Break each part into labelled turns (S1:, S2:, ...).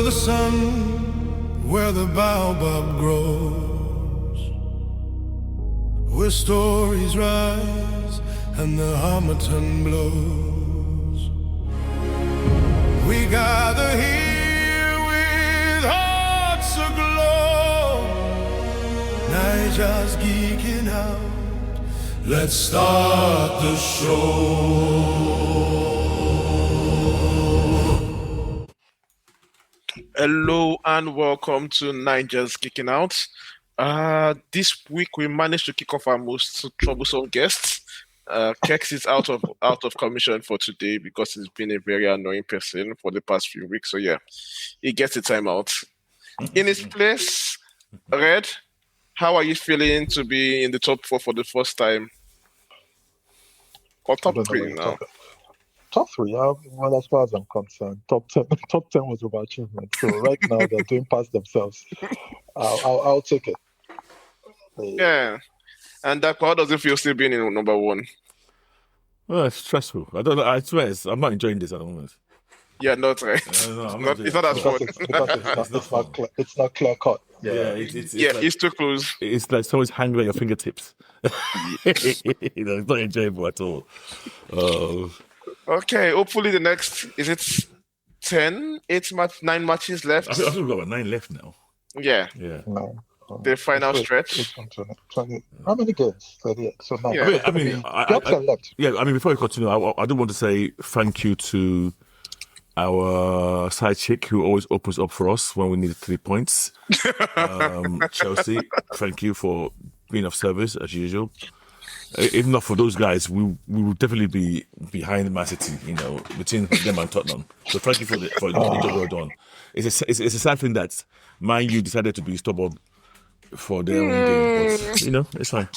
S1: the sun, where the baobab grows, where stories rise and the harmattan blows. We gather here with hearts aglow, Niger's geeking out. Let's start the show.
S2: Hello and welcome to Niger's Kicking Out. This week we managed to kick off our most troublesome guest. Kex is out of commission for today because he's been a very annoying person for the past few weeks. So yeah, he gets the time out. In his place, Red, how are you feeling to be in the top 4 for the first time? Or top 3 now?
S3: Top 3, well, as far as I'm concerned, top 10 was overachievement. So right now they're doing past themselves. I'll take it.
S2: Yeah, and how does it feel still being in number 1?
S4: Well, it's stressful. I don't know. I swear, I'm not enjoying this at the moment.
S2: Yeah, not right.
S4: No,
S2: it's not as fun.
S3: It's not clear cut.
S2: It's too close.
S4: It's like someone's hanging on your fingertips. It's not enjoyable at all.
S2: Okay, hopefully the next, is it 10, 9 matches left?
S4: I think we've got about 9 left now.
S2: Yeah.
S3: No.
S2: The final stretch.
S3: 20, how many games? 38. So 9.
S2: Yeah.
S4: I mean,
S3: left.
S4: Yeah, I mean, before we continue, I do want to say thank you to our side chick who always opens up for us when we need 3 points. Chelsea, thank you for being of service as usual. If not for those guys, we will definitely be behind Man City, between them and Tottenham. So thank you for the job well done. It's a sad thing that Man U decided to be stubborn for their own game, but it's fine.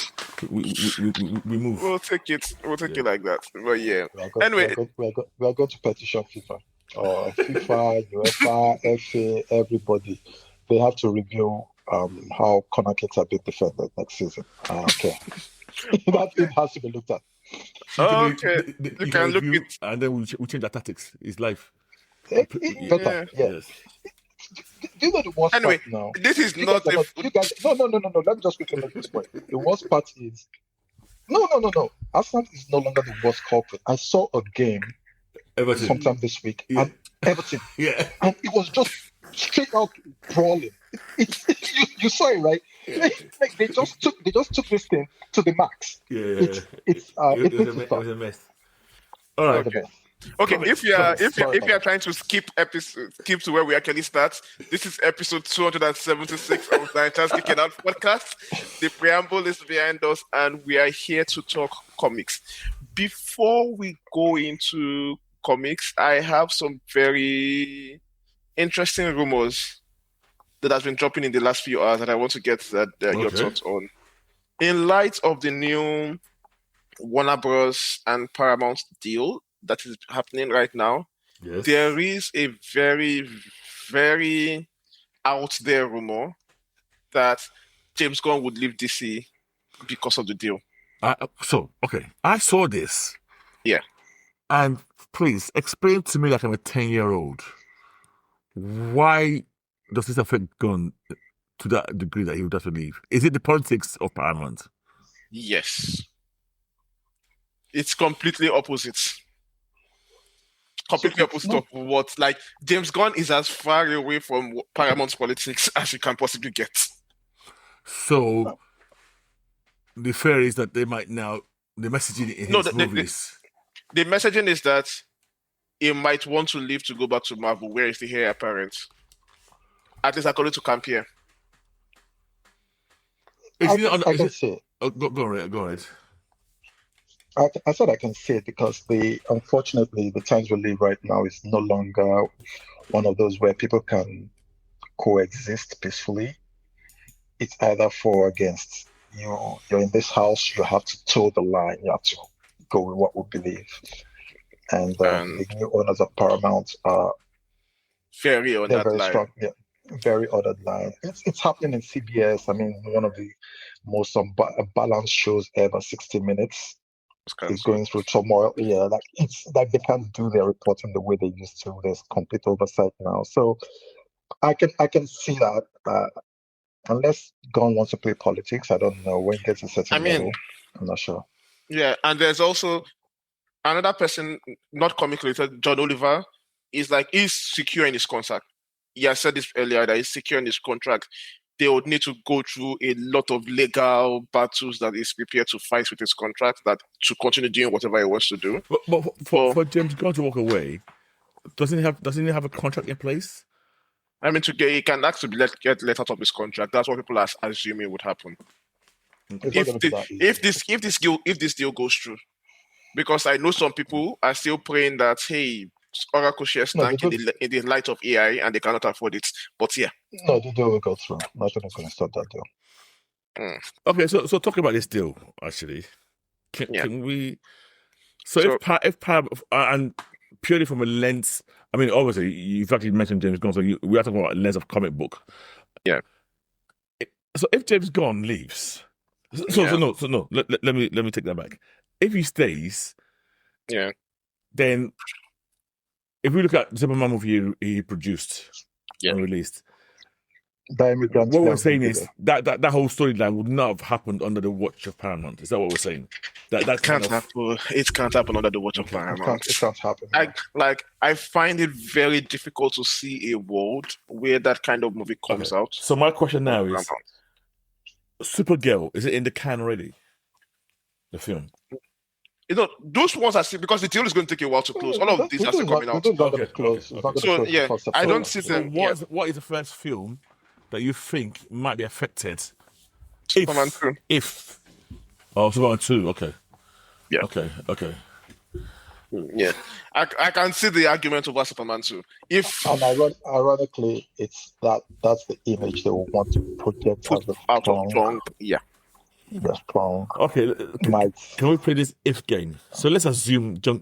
S4: We move.
S2: We'll take it. We'll take it like that. But yeah.
S3: Anyway, we are going to petition FIFA, FIFA, UEFA, FA, everybody. They have to review how corner kicks are being defended next season. Okay. That thing has to be looked at.
S2: Okay, you can look it,
S4: and then we change our tactics. It's life.
S3: Better, yes. Do you know the worst part now?
S2: This is not.
S3: No. Let me just quickly make this point. The worst part is no. Arsenal is no longer the worst culprit. I saw a game sometime this week, and Everton, and it was just straight out brawling. You saw it, right? Like they just took this thing to the max. It
S4: was a mess. All right.
S2: Okay, if you are trying to skip to where we actually start, this is episode 276 of the Niger's Kicking Out podcast. The preamble is behind us, and we are here to talk comics. Before we go into comics, I have some very interesting rumors that has been dropping in the last few hours that I want to get your thoughts on. In light of the new Warner Bros. And Paramount deal that is happening right now, there is a very, very out there rumor that James Gunn would leave DC because of the deal.
S4: I saw this.
S2: Yeah.
S4: And please, explain to me like I'm a 10-year-old. Why does this affect Gunn to that degree that he would have to leave? Is it the politics of Paramount?
S2: Yes. It's completely opposite. Completely opposite of what? Like, James Gunn is as far away from Paramount's politics as you can possibly get.
S4: So, the fear is that they might now, the messaging in his movies...
S2: The messaging is that he might want to leave to go back to Marvel, where is the heir apparent? At least according to Campier.
S3: I can say it.
S4: Go ahead.
S3: I said I can say it because unfortunately the times we live right now is no longer one of those where people can coexist peacefully. It's either for or against. You're in this house, you have to toe the line, you have to go with what we believe. And the new owners of Paramount are
S2: very on that line.
S3: Strong. Yeah, very on that line. It's happening in CBS. I mean, one of the most balanced shows ever, 60 Minutes. It's going through turmoil. Yeah, it's like they can't do their reporting the way they used to. There's complete oversight now. So I can see that. Unless Gunn wants to play politics, I don't know. When it gets a certain level, I'm not sure.
S2: Yeah, and there's also another person, not comic related, John Oliver, he's secure in his contract. I said this earlier that he's secure in his contract. They would need to go through a lot of legal battles that he's prepared to fight with his contract that to continue doing whatever he wants to do.
S4: But for James Gunn to walk away, doesn't he have a contract in place?
S2: I mean, he can actually get let out of his contract. That's what people are assuming would happen if this deal goes through. Because I know some people are still praying that Oracle shares tank in the light of AI and they cannot afford it. But yeah,
S3: no, the deal will go through. Nothing is going to stop that deal.
S4: Okay, so talking about this deal, actually, can we? So if Paramount, and purely from a lens, I mean, obviously you've actually mentioned James Gunn, so we are talking about a lens of comic book.
S2: Yeah.
S4: So if James Gunn leaves, let me take that back. If he stays, then if we look at the Superman movie he produced and released, what we're saying is that whole storyline would not have happened under the watch of Paramount. Is that what we're saying? That
S2: can't happen. It can't happen under the watch of Paramount.
S3: It can't happen.
S2: I find it very difficult to see a world where that kind of movie comes out.
S4: So my question now is, Supergirl, is it in the can already? The film.
S2: Those ones are still, because the deal is going to take a while to close. All of these are still coming out. So I don't see them.
S4: What is the first film that you think might be affected?
S2: Superman 2.
S4: Superman 2. Okay.
S2: Yeah.
S4: Okay.
S2: Yeah, I can see the argument over Superman 2.
S3: Ironically, that's the image they will want to project as the strong.
S2: Yeah.
S3: The strong.
S4: Okay. Can we play this if game? So let's assume there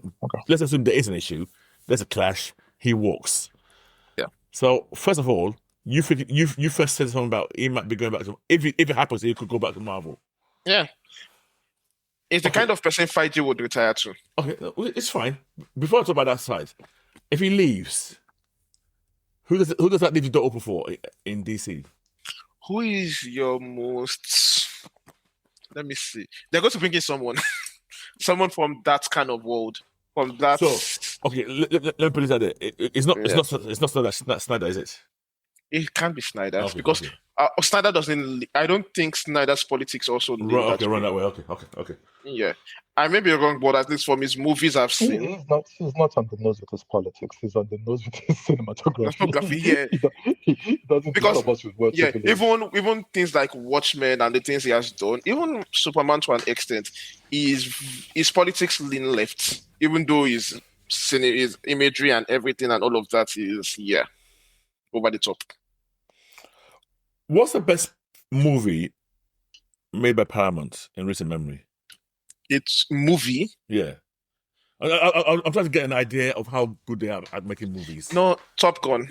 S4: is an issue. There's a clash. He walks.
S2: Yeah.
S4: So first of all, you first said something about he might be going back to, if it happens, he could go back to Marvel.
S2: Yeah. It's the kind of person Feige would retire to.
S4: Okay, it's fine. Before I talk about that side, if he leaves, who does that leave the door open for in DC?
S2: Who is your most? Let me see. They're going to bring in someone from that kind of world. From that.
S4: So okay, let me put it out there. It's not Snyder, is it?
S2: It can't be Snyder because Snyder doesn't. I don't think Snyder's politics also.
S4: Run that way. Okay.
S2: Yeah, I may be wrong, but at least from his movies I've seen,
S3: he's not on the nose with his politics. He's on the nose with his cinematography.
S2: Yeah,
S3: he doesn't because us with words.
S2: Yeah, even things like Watchmen and the things he has done, even Superman to an extent, his politics lean left. Even though his imagery and everything and all of that is over the top.
S4: What's the best movie made by Paramount in recent memory?
S2: It's movie?
S4: Yeah. I'm trying to get an idea of how good they are at making movies.
S2: No, Top Gun.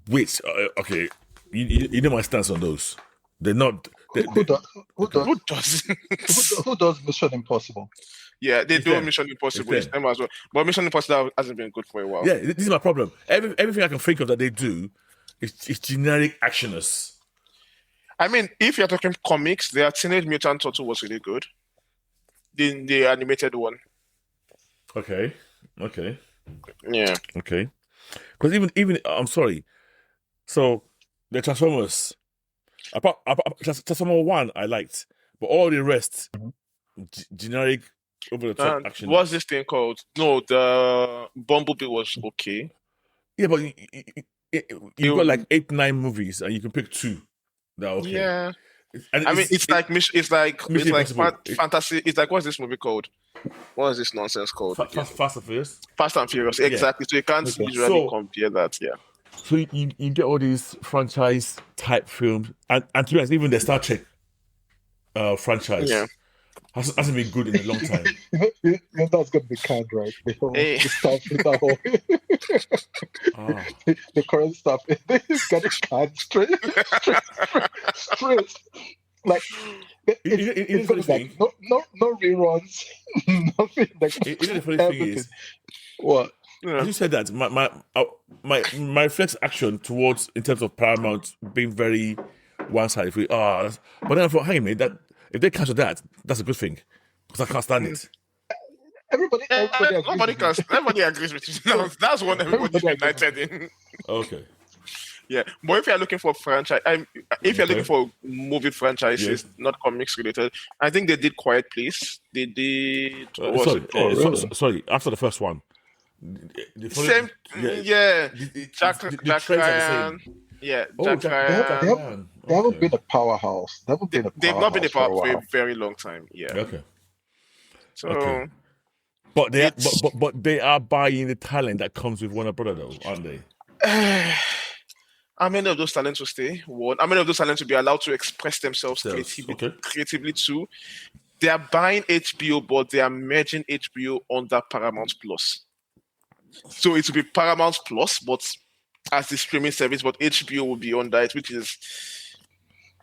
S4: Which, okay, you know my stance on those. They're not...
S3: Who does Mission Impossible?
S2: Yeah, they do Mission Impossible. It's them as well. But Mission Impossible hasn't been good for a while.
S4: Yeah, this is my problem. Everything I can think of that they do is generic actioners.
S2: I mean, if you're talking comics, their Teenage Mutant Turtle was really good. The animated one.
S4: Okay.
S2: Yeah.
S4: Okay. Because even I'm sorry. So the Transformers, apart Transformer 1, I liked, but all the rest, generic, over the top action.
S2: What's this thing called? No, the Bumblebee was okay.
S4: Yeah, but you've got like 8-9 movies, and you can pick 2. Okay.
S2: Yeah. It's like fantasy. It's like, what's this movie called? What is this nonsense called?
S4: Fast and Furious.
S2: Fast and Furious, exactly. So you can't usually compare that. Yeah.
S4: So you get all these franchise type films, and to be honest, even the Star Trek franchise hasn't been good in a long time.
S3: That's going to be canned, right? The current stuff, it's got it canned straight. Like it's going to be like no reruns, nothing. Like
S4: the funny thing is,
S3: what?
S2: Yeah.
S4: As you said that, my reflex action towards in terms of Paramount being very one-sided. But then I thought, hey mate, that if they cancel that, that's a good thing because I can't stand it.
S3: Everybody agrees
S2: Nobody
S3: with me.
S2: Everybody agrees with you. That's one everybody's
S3: Everybody agrees
S2: united in.
S4: Okay.
S2: Yeah, but if you're looking for franchise, if you're looking for movie franchises,
S4: Yeah.
S2: not comics related, I think they did Quiet Place. They did. What was it?
S3: really?
S4: Sorry. After the first one, the
S2: Same. Yeah. Jack
S4: the
S2: Jack
S4: trends are the
S2: Ryan.
S4: same.
S2: Yeah,
S4: Oh,
S2: Jack
S4: Jack
S2: Ryan.
S4: Ryan.
S3: They haven't
S4: Okay.
S3: been a powerhouse. They haven't been a
S2: They've not been a
S3: powerhouse for
S2: part
S3: a
S2: for a
S3: while.
S2: very long time. Yeah.
S4: Okay.
S2: So
S4: Okay. But
S2: it's.
S4: they are buying the talent that comes with Warner Brother, though, aren't they?
S2: How many of those talents will stay? One. How many of those talents will be allowed to express themselves
S4: Okay.
S2: creatively too? They are buying HBO, but they are merging HBO under Paramount Plus. So it will be Paramount Plus, but as the streaming service, but HBO will be under it, which is.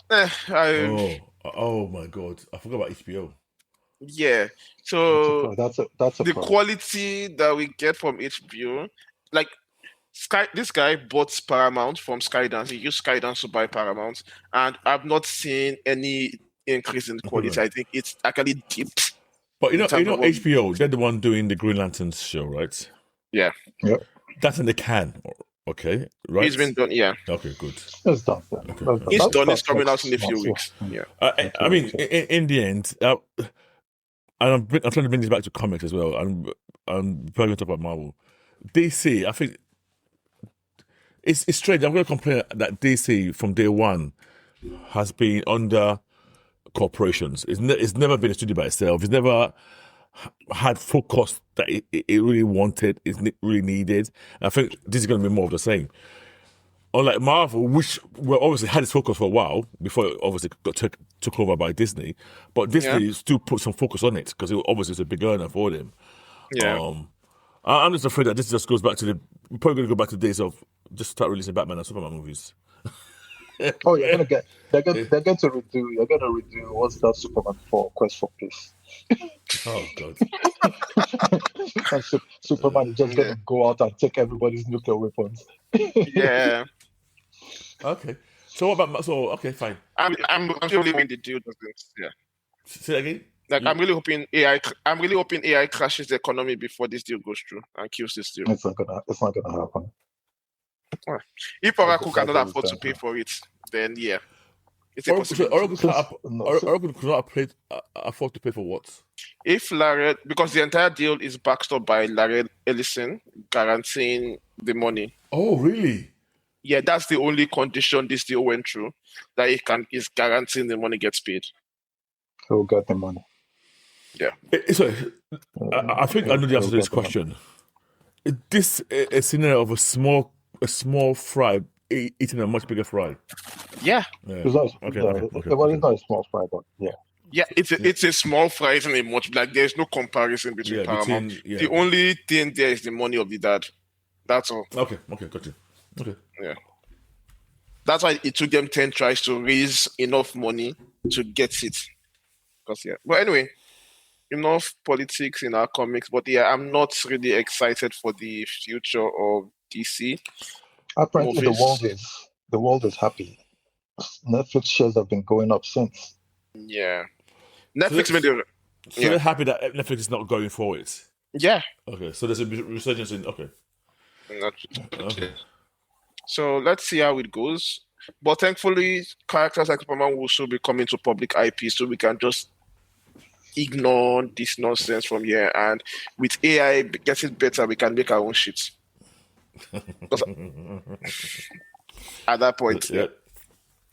S4: Oh my God! I forgot about HBO.
S2: Yeah. So
S3: That's a
S2: the
S3: problem.
S2: quality that we get from HBO, like this guy bought Paramount from Skydance. He used Skydance to buy Paramount, and I've not seen any increase in quality. I think it's actually dipped.
S4: But you know,
S2: terms of what-
S4: HBO. They're the one doing the Green Lanterns show, right?
S2: Yeah,
S3: Yep.
S4: That's in the can. Okay, right?
S2: it's been done. Yeah,
S4: Okay, good.
S3: It's done. Yeah.
S2: it's
S3: That's
S2: done. It's
S3: next
S2: coming out in a few
S3: month,
S2: weeks.
S3: yeah.
S2: Yeah.
S4: I mean, in the end, and I'm trying to bring this back to comics as well. I'm probably going to talk about Marvel. DC, I think it's strange. I'm going to complain that DC from day one has been under corporations. It's never been a studio by itself. It's never had focus that it really wanted, really needed. And I think this is going to be more of the same. Unlike Marvel, which obviously had its focus for a while before it obviously got took over by Disney, but Disney still put some focus on it because it obviously is a big earner for them.
S2: Yeah.
S4: I'm just afraid that this just goes back to we're probably going to go back to the days of just start releasing Batman and Superman movies.
S3: Oh, they're going to redo what's that Superman 4 Quest for Peace.
S4: Oh God.
S3: And Superman is just going to go out and take everybody's nuclear weapons.
S2: Yeah.
S4: Okay. So what about okay, fine.
S2: I'm really hoping the deal doesn't. Yeah.
S4: Say that again.
S2: Like I'm really hoping AI crashes the economy before this deal goes through and kills this deal.
S3: It's not gonna happen.
S2: If Oracle cannot afford to pay for it, then yeah, it's a possibility.
S4: Oracle could not afford to pay for what?
S2: If Larry, because the entire deal is backed up by Larry Ellison guaranteeing the money.
S4: Oh, really?
S2: Yeah, that's the only condition this deal went through, that is guaranteeing the money gets paid.
S3: Who got the money?
S2: Yeah.
S4: So, I think I know the answer to this question. Is this a scenario of a small fry eating a much bigger fry?
S2: Yeah.
S3: It's not a small fry, but yeah.
S2: Yeah, it's a small fry, isn't it? Much like there's no comparison between Paramount. The only thing there is the money of the dad. That's all.
S4: Okay, got you. Okay.
S2: Yeah. That's why it took them 10 tries to raise enough money to get it. But anyway, enough politics in our comics. But yeah, I'm not really excited for the future of DC.
S3: Apparently, the world is happy. Netflix shares have been going up since.
S2: Yeah, Netflix
S4: they're happy that Netflix is not going for it.
S2: Yeah.
S4: Okay, so there's a resurgence in. Okay.
S2: So let's see how it goes. But thankfully, characters like Superman will soon be coming to public IP, so we can just ignore this nonsense from here. And with AI getting better, we can make our own shit. At that point,
S4: yeah.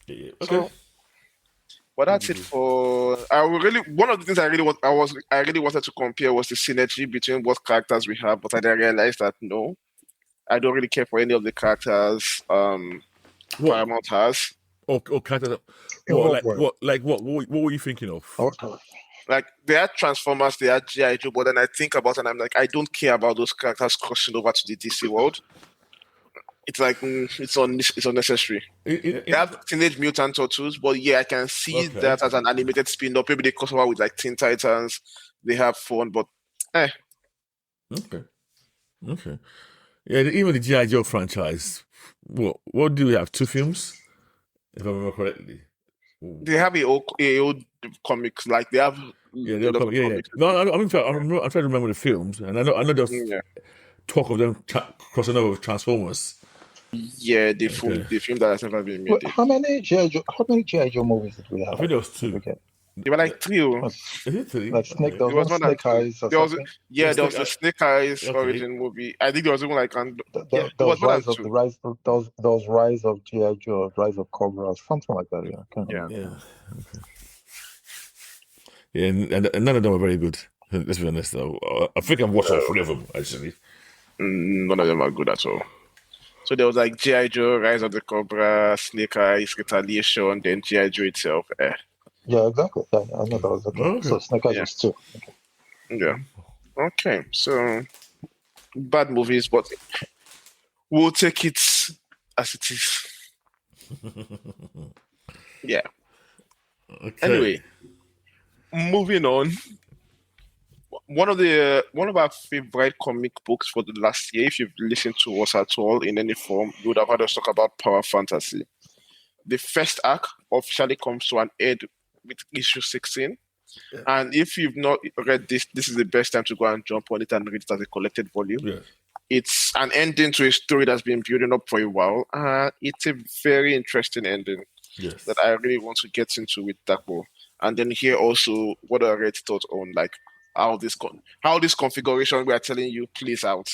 S4: Okay.
S2: So, but that's it for. One of the things I really wanted to compare was the synergy between what characters we have, but I then realized that no, I don't really care for any of the characters Paramount has.
S4: Or characters. What were you thinking of?
S3: Okay.
S2: Like, they are Transformers, they are G.I. Joe, but then I think about it and I'm like, I don't care about those characters crossing over to the DC world. It's like, it's unnecessary. They have Teenage Mutant Turtles, but yeah, I can see that as an animated spin-off. Maybe they cross over with like Teen Titans. They have fun, but
S4: Okay. Okay. Yeah, even the G.I. Joe franchise. What do we have? 2 films, if I remember correctly.
S2: They have a old comics, like they have
S4: Yeah,
S2: a
S4: they'll
S2: lot
S4: come.
S2: of
S4: Yeah, yeah.
S2: comics.
S4: No, I'm trying to remember the films, and I know there's
S2: Yeah,
S4: talk of them crossing over with Transformers.
S2: yeah,
S4: Okay.
S2: the film that has never been
S3: Well,
S2: made.
S3: how many GI Joe movies did we
S4: I
S3: have?
S4: think there was
S3: Did we
S4: 2.
S3: get?
S2: They were like three. Oh.
S3: Was
S4: Is it 3?
S3: like Snake?
S4: Okay.
S3: There
S2: It
S3: was
S2: was
S3: one
S2: more than
S3: Snake
S2: two.
S3: Eyes or
S2: There was
S3: something.
S2: yeah, there
S4: Snake
S2: was the Snake Eyes
S4: Okay.
S2: origin movie. I think there was even like yeah, it
S3: There
S2: was
S3: was
S2: more than
S3: Rise of
S2: two.
S3: the Rise. There was Rise of GI Joe, Rise of Cobra, something like that. Yeah, I can't
S2: Yeah.
S3: remember.
S4: Yeah. Yeah, and none of them are very good. Let's be honest, though. I think I've watched all 3 of them, actually.
S2: None of them are good at all. So there was like G.I. Joe, Rise of the Cobra, Snake Eyes, Retaliation, then G.I. Joe itself.
S3: Yeah, exactly. Yeah, I know that was okay.
S4: Okay.
S3: So Snake Eyes
S2: Yeah.
S3: was 2. Okay.
S2: Yeah. Okay. So bad movies, but we'll take it as it is. Yeah.
S4: Okay.
S2: Anyway, moving on. One of our favorite comic books for the last year, if you've listened to us at all in any form, you would have heard us talk about Power Fantasy. The first arc officially comes to an end with issue 16.
S4: Yeah.
S2: And if you've not read this, this is the best time to go and jump on it and read it as a collected volume.
S4: Yeah.
S2: It's an ending to a story that's been building up for a while. It's a very interesting ending
S4: Yes.
S2: that I really want to get into with Dapo. And then hear also what I read thought on, like how this configuration we are telling you plays out.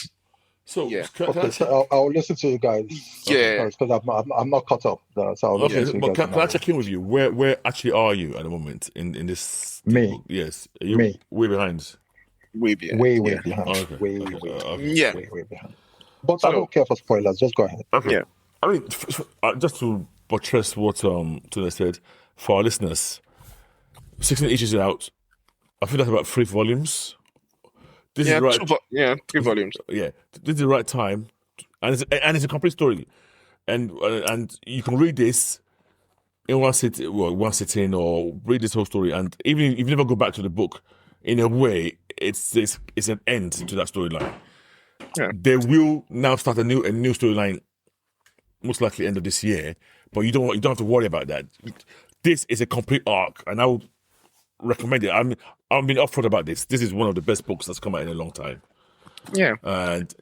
S4: So,
S2: Yeah.
S4: can I
S3: Okay,
S4: check?
S3: so I'll listen to you guys.
S2: Yeah.
S3: Because I'm not caught up. So I'll listen
S4: Okay,
S3: to you
S4: but
S3: guys.
S4: can I check in with you? Where actually are you at the moment in this
S3: Me.
S4: book? Yes. Are you
S3: Me.
S4: way behind?
S2: Way behind.
S3: Way
S2: yeah.
S3: behind.
S4: Okay.
S3: Way
S2: Yeah.
S3: behind. But
S2: So-
S3: I don't care for spoilers. Just go ahead.
S4: Okay.
S2: Yeah.
S4: I mean, just to buttress what Tuna said, for our listeners, 16 issues out. I think that's about 3 volumes. This is
S2: Yeah,
S4: right.
S2: 3 volumes.
S4: Yeah, this is the right time, and it's a complete story, and you can read this in one sitting, or read this whole story, and even if you never go back to the book, in a way, it's an end to that storyline.
S2: Yeah.
S4: They will now start a new storyline, most likely end of this year, but you don't have to worry about that. This is a complete arc, and I would recommend it. I'm being upfront about this. This is one of the best books that's come out in a long time.
S2: Yeah.
S4: And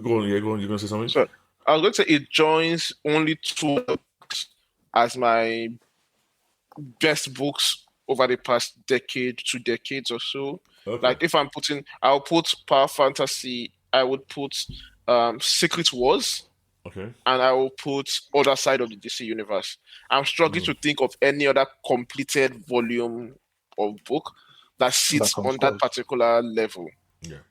S4: go on. You're going to say something?
S2: So I was going to say it joins only 2 books as my best books over the past 2 decades or so.
S4: Okay.
S2: Like if I'll put Power Fantasy, I would put Secret Wars,
S4: Okay.
S2: and I will put Other Side of the DC Universe. I'm struggling to think of any other completed volume of book that sits
S3: That
S2: on that particular level.
S4: Yeah.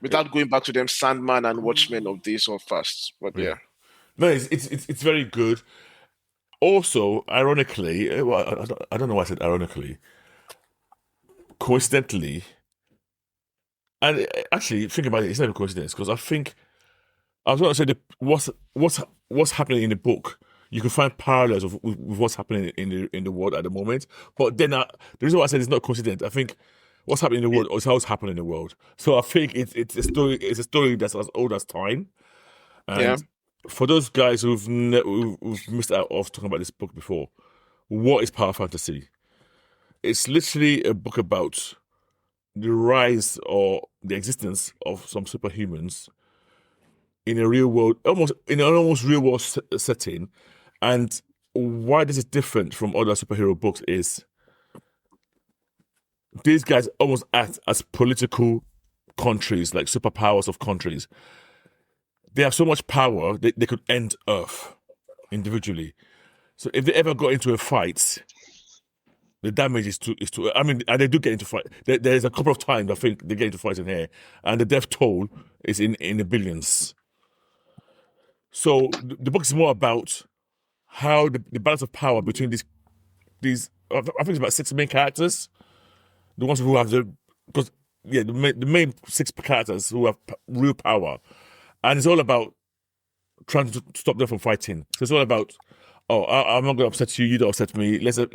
S2: Without going back to them Sandman and Watchmen of this or fast. But yeah.
S4: No, it's very good. Also, ironically, I don't know why I said ironically. Coincidentally, and actually, think about it, it's not a coincidence, because I think I was going to say what's happening in the book. You can find parallels with what's happening in the world at the moment. But then the reason why I said it's not a coincidence, I think what's happening in the world is how it's happening in the world. So I think it's a story. It's a story that's as old as time. And for those guys who've missed out of talking about this book before, what is Power Fantasy? It's literally a book about the rise or the existence of some superhumans in a real world, almost real world setting. And why this is different from other superhero books is these guys almost act as political countries, like superpowers of countries. They have so much power they could end Earth individually. So if they ever got into a fight, the damage is too. I mean, and they do get into fight. There's a couple of times I think they get into fights in here, and the death toll is in the billions. So the book is more about how the balance of power between these. I think it's about 6 main characters, the ones who have the main 6 characters who have real power, and it's all about trying to stop them from fighting. So it's all about, I'm not going to upset you. You don't upset me. Let's let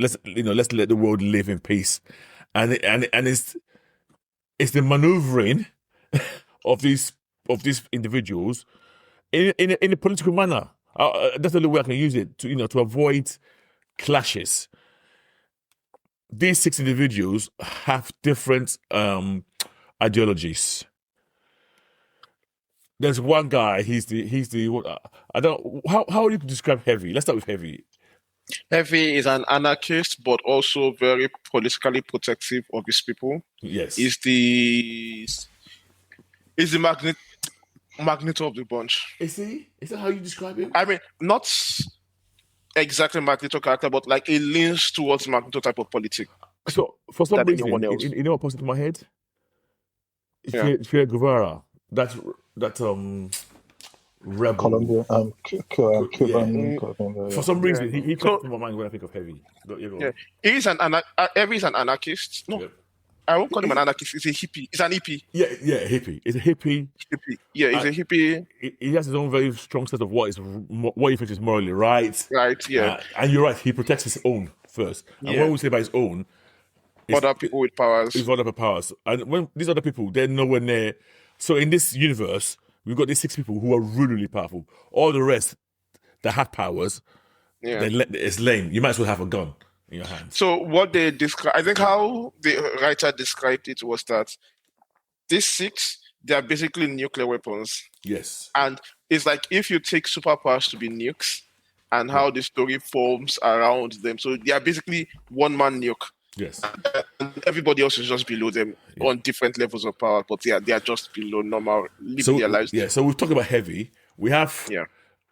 S4: the world live in peace, and it's the maneuvering of these individuals in a political manner. That's the only way I can use it to avoid clashes. These 6 individuals have different ideologies. There's one guy. He's the I don't how would you describe Heavy? Let's start with Heavy.
S2: Heavy is an anarchist, but also very politically protective of his people.
S4: Yes,
S2: He's the magnet of the bunch.
S4: Is he? Is that how you describe him?
S2: I mean, not exactly Magneto character, but like it leans towards Magneto type of politics.
S4: So for some reason,
S2: anyone else.
S4: you know what pops into my head?
S2: Yeah.
S4: Che Guevara. That rebel.
S3: Colombia, Cuban.
S4: For some reason, he comes to my mind when I think of Heavy.
S2: Yeah, he's Heavy is an anarchist. No, I won't call him an anarchist. He's a hippie. He's an hippie.
S4: Yeah, hippie. He's a hippie.
S2: Yeah, he's a hippie.
S4: He has his own very strong sense of what he thinks is morally right.
S2: Right. Yeah.
S4: And you're right. He protects his own first. And when we say by his own,
S2: other people with powers.
S4: It's other powers. And when these other people, they're nowhere near. So in this universe, we've got these 6 people who are really powerful. All the rest that have powers, it's lame. You might as well have a gun in your hands.
S2: So what they describe, I think how the writer described it was that these 6, they are basically nuclear weapons.
S4: Yes.
S2: And it's like if you take superpowers to be nukes and how the story forms around them. So they are basically one-man nuke.
S4: Yes.
S2: And everybody else is just below them on different levels of power, but they are just below normal, living their lives.
S4: Yeah, so we've talked about Heavy. We have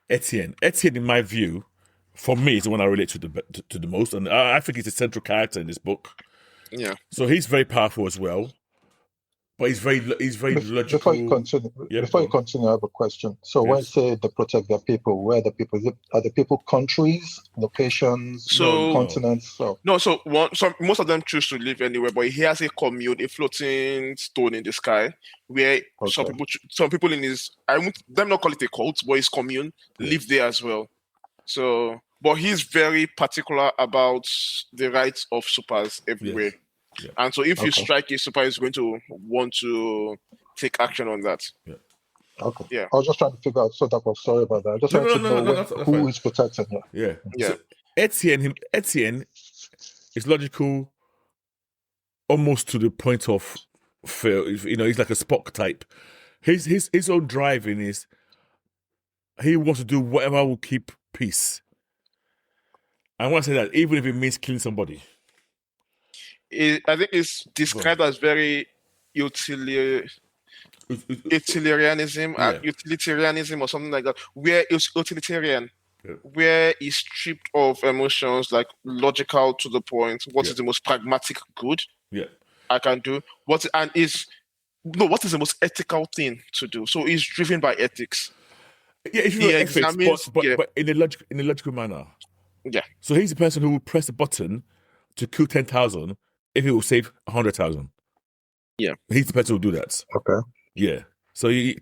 S4: Etienne. Etienne, in my view, for me, is the one I relate to the most, and I think he's a central character in this book.
S2: Yeah.
S4: So he's very powerful as well, but he's very logical.
S3: Before you continue, I have a question. So when you say they protect their people, where are the people? Are the people countries, locations, continents? So
S2: most of them choose to live anywhere, but he has a commune, a floating stone in the sky, where some people in his, I won't them not call it a cult, but his commune live there as well. So, but he's very particular about the rights of supers everywhere.
S4: Yes. Yeah.
S2: And so if you strike a super, he's going to want to take action on that.
S4: Yeah.
S3: Okay.
S2: Yeah.
S3: I was just trying to figure out, sorry about that. I just wanted to know who is protecting him.
S4: Yeah. So Etienne is logical almost to the point of fear. He's like a Spock type. His own driving is he wants to do whatever will keep peace. And when I say that, even if it means killing somebody.
S2: I think it's described as very utilitarianism or something like that, where it's utilitarian, where it's stripped of emotions, like logical to the point. What is the most pragmatic good I can do? What is the most ethical thing to do? So it's driven by ethics.
S4: Yeah, it's really ethics, but in a logical manner.
S2: Yeah.
S4: So he's the person who will press the button to kill 10,000 if it will save 100,000.
S2: Yeah.
S4: He's the person who will do that.
S3: Okay.
S4: Yeah. So he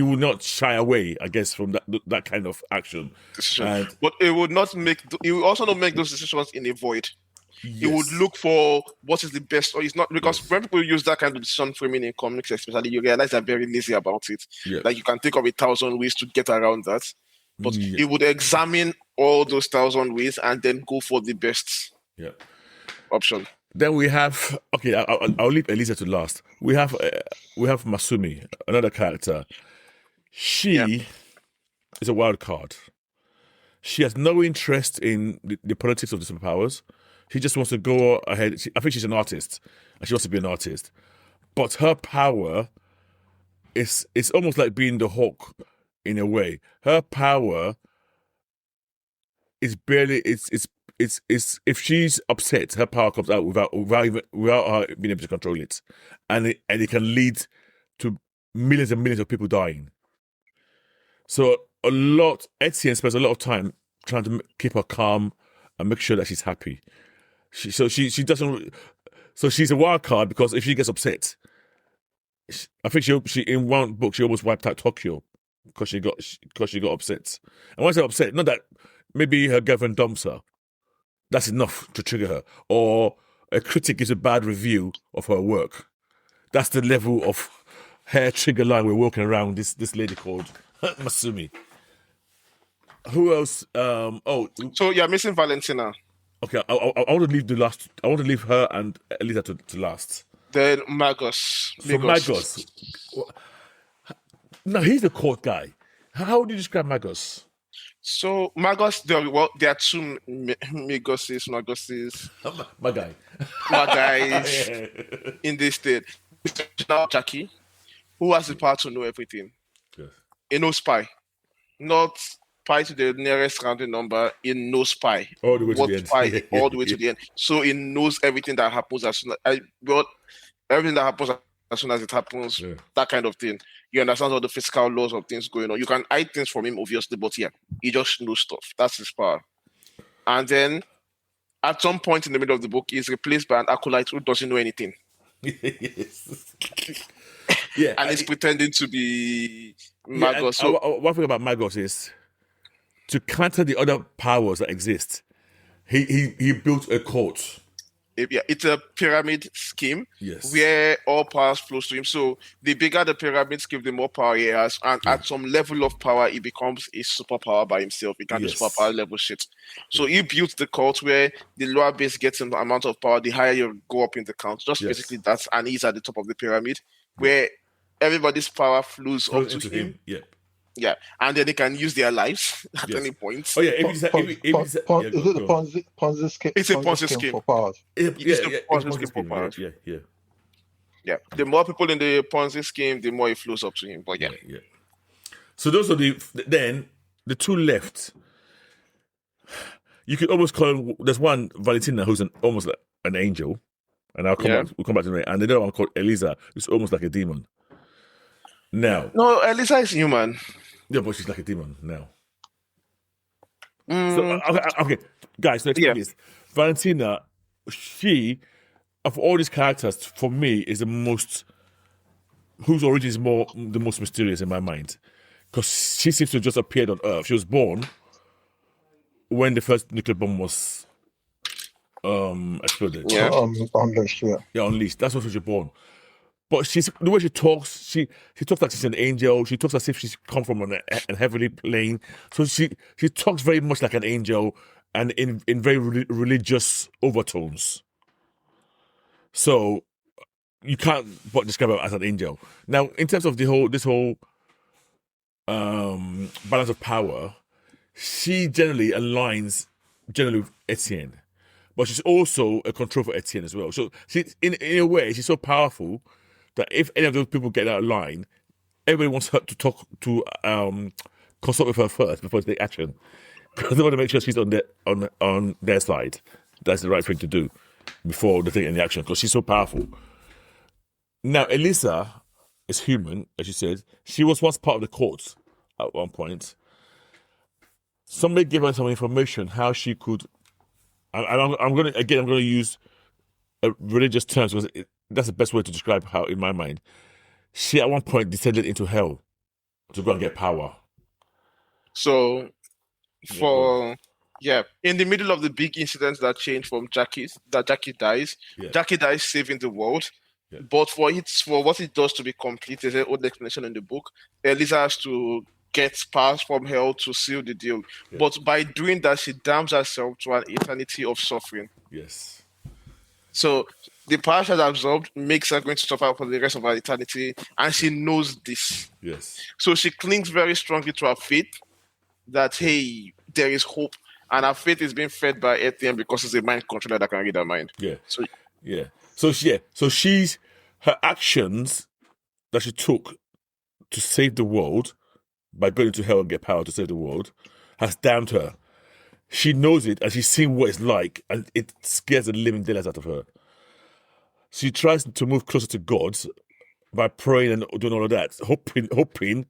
S4: will not shy away, I guess, from that kind of action.
S2: But it would not make. He will also not make those decisions in a void.
S4: Yes.
S2: He would look for what is the best, or it's not, because when people use that kind of decision framing in comics, especially, you realize they're very lazy about it.
S4: Yeah.
S2: Like you can think of 1,000 ways to get around that, but he would examine all those 1,000 ways and then go for the best option.
S4: Then we have I'll leave Elisa to last. We have Masumi, another character. She is a wild card. She has no interest in the politics of the superpowers. She just wants to go ahead. I think she's an artist, and she wants to be an artist. But her power it's almost like being the Hulk in a way. Her power is barely it's if she's upset, her power comes out without her being able to control it, and it can lead to millions and millions of people dying. So Etienne spends a lot of time trying to keep her calm and make sure that she's happy. So she's a wild card because if she gets upset, I think she in one book she almost wiped out Tokyo because she got upset. And when I say upset, not that maybe her girlfriend dumps her. That's enough to trigger her. Or a critic gives a bad review of her work. That's the level of hair trigger line, we're walking around this lady called Masumi. Who else?
S2: So you're missing Valentina.
S4: Okay, I want to leave the last. I want to leave her and Elisa to last.
S2: Then Magos.
S4: So Magos. Now he's the court guy. How would you describe Magos?
S2: So Magos, there are two Magoses.
S4: My guy.
S2: My guys in this state. Now Jackie, who has the power to know everything.
S4: Yes.
S2: He knows spy. Not spy to the nearest rounding number, he knows spy.
S4: All the way to the end.
S2: Spy, all the way to the end. So he knows everything that happens everything that happens as soon as it happens, that kind of thing. You understand all the physical laws of things going on. You can hide things from him, obviously, but yeah, he just knows stuff. That's his power. And then at some point in the middle of the book, he's replaced by an acolyte who doesn't know anything.
S4: Yes. Yeah.
S2: And he's pretending to be Magos.
S4: One thing about Magos is to counter the other powers that exist, he built a court.
S2: Yeah, it's a pyramid scheme,
S4: yes,
S2: where all powers flows to him. So the bigger the pyramid scheme, the more power he has, and at some level of power, he becomes a superpower by himself. He can do superpower level shit. So he built the court where the lower base gets an amount of power, the higher you go up in the count. Just basically that, and he's at the top of the pyramid, where everybody's power flows up to him. Yeah, and then they can use their lives at any point.
S3: Oh yeah, is it a Ponzi scheme?
S2: It's a Ponzi scheme
S3: for powers.
S2: It's a Ponzi scheme for powers. Yeah. The more people in the Ponzi scheme, the more it flows up to him. But yeah.
S4: So those are the two left. You could almost call them, there's one Valentina who's almost like an angel, and we'll come back to it. And the other one called Elisa, who's almost like a demon. Now,
S2: no, Elisa is human.
S4: Yeah, but she's like a demon now. So, okay, guys, let's do this. Valentina, she, of all these characters, for me, is the most, whose origin is the most mysterious in my mind. Because she seems to have just appeared on Earth. She was born when the first nuclear bomb was exploded.
S3: Unleashed,
S4: unleashed. That's when she was born. But the way she talks, she talks like she's an angel. She talks as if she's come from a heavenly plane. So she talks very much like an angel and in very religious overtones. So you can't but describe her as an angel. Now, in terms of this whole balance of power, she generally aligns with Etienne. But she's also a control for Etienne as well. So she, in a way, she's so powerful that if any of those people get out of line, everybody wants her to talk to consult with her first before they take action, because they want to make sure she's on their side. That's the right thing to do before they take any action, because she's so powerful. Now, Elisa is human, as you said. She was once part of the court at one point. Somebody gave her some information how she could. I'm going to use religious terms because that's the best way to describe how, in my mind, she at one point descended into hell to go and get power.
S2: So, in the middle of the big incident that changed from Jackie dies, Jackie dies saving the world. Yeah. But for what it does to be complete, there's an old explanation in the book. Elisa has to get powers from hell to seal the deal. Yeah. But by doing that, she damns herself to an eternity of suffering.
S4: Yes.
S2: So the power she has absorbed makes her going to suffer for the rest of her eternity, and she knows this.
S4: Yes.
S2: So she clings very strongly to her faith that, hey, there is hope. And her faith is being fed by Etienne because it's a mind controller that can read her mind.
S4: Yeah. So she's, her actions that she took to save the world by going to hell and get power to save the world has damned her. She knows it and she's seen what it's like, and it scares the living daylights out of her. She tries to move closer to God by praying and doing all of that, hoping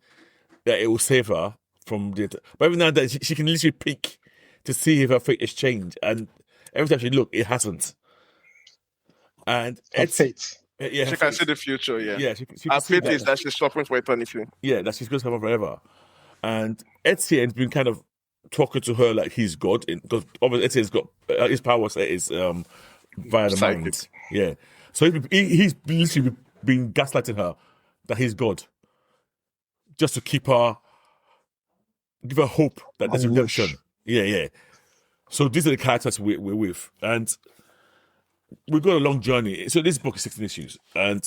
S4: that it will save her from the. But every now and then she can literally peek to see if her fate has changed, and every time she looks, it hasn't. And
S3: her fate.
S2: Yeah, she can see the future. Yeah,
S4: she
S2: her fate is that she's suffering for eternity.
S4: Yeah, that she's going to suffer forever. And Etienne's been kind of talking to her like he's God, because obviously Etienne's got his power is via the mind. Yeah, so he's literally been gaslighting her that he's God, just to give her hope that there's redemption. Yeah. So these are the characters we're with, and we've got a long journey. So this book is 16 issues, and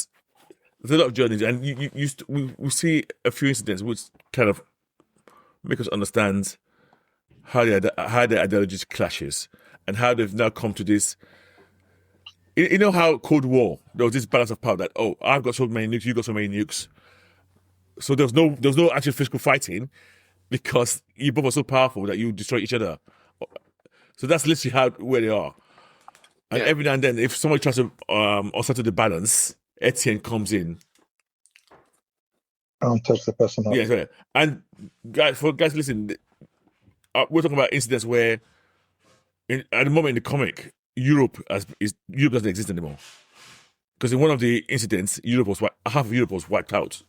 S4: there's a lot of journeys, and we see a few incidents which kind of make us understand how their ideologies clashes, and how they've now come to this. You know how Cold War, there was this balance of power that, I've got so many nukes, you got so many nukes. So there was no actual physical fighting, because you both are so powerful that you destroy each other. So that's literally where they are. And every now and then, if somebody tries to unsettle the balance, Etienne comes in.
S3: And touch the person up.
S4: Yeah, sorry. And guys, listen, we're talking about incidents where, at the moment in the comic, Europe doesn't exist anymore. Because in one of the incidents, half of Europe was wiped out.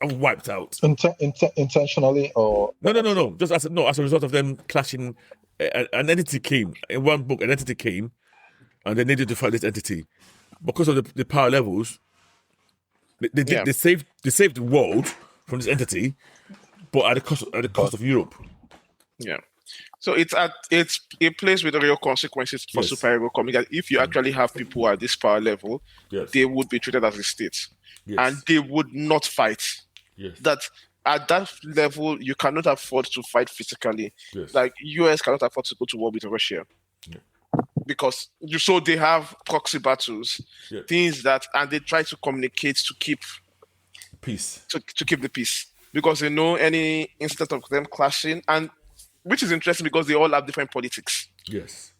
S4: Wiped out.
S3: Intentionally or
S4: no. Just as a result of them clashing. An entity came in one book. An entity came, and they needed to fight this entity because of the power levels. They saved the world from this entity, but at the cost of Europe.
S2: Yeah. So it's a place with real consequences for superhero comics. If you actually have people at this power level, they would be treated as a state, and they would not fight.
S4: Yes.
S2: That at that level, you cannot afford to fight physically.
S4: Yes.
S2: Like US cannot afford to go to war with Russia, because they have proxy battles, things that, and they try to communicate to keep
S4: peace,
S2: to keep the peace, because they know any instance of them clashing, and which is interesting because they all have different politics.
S4: Yes.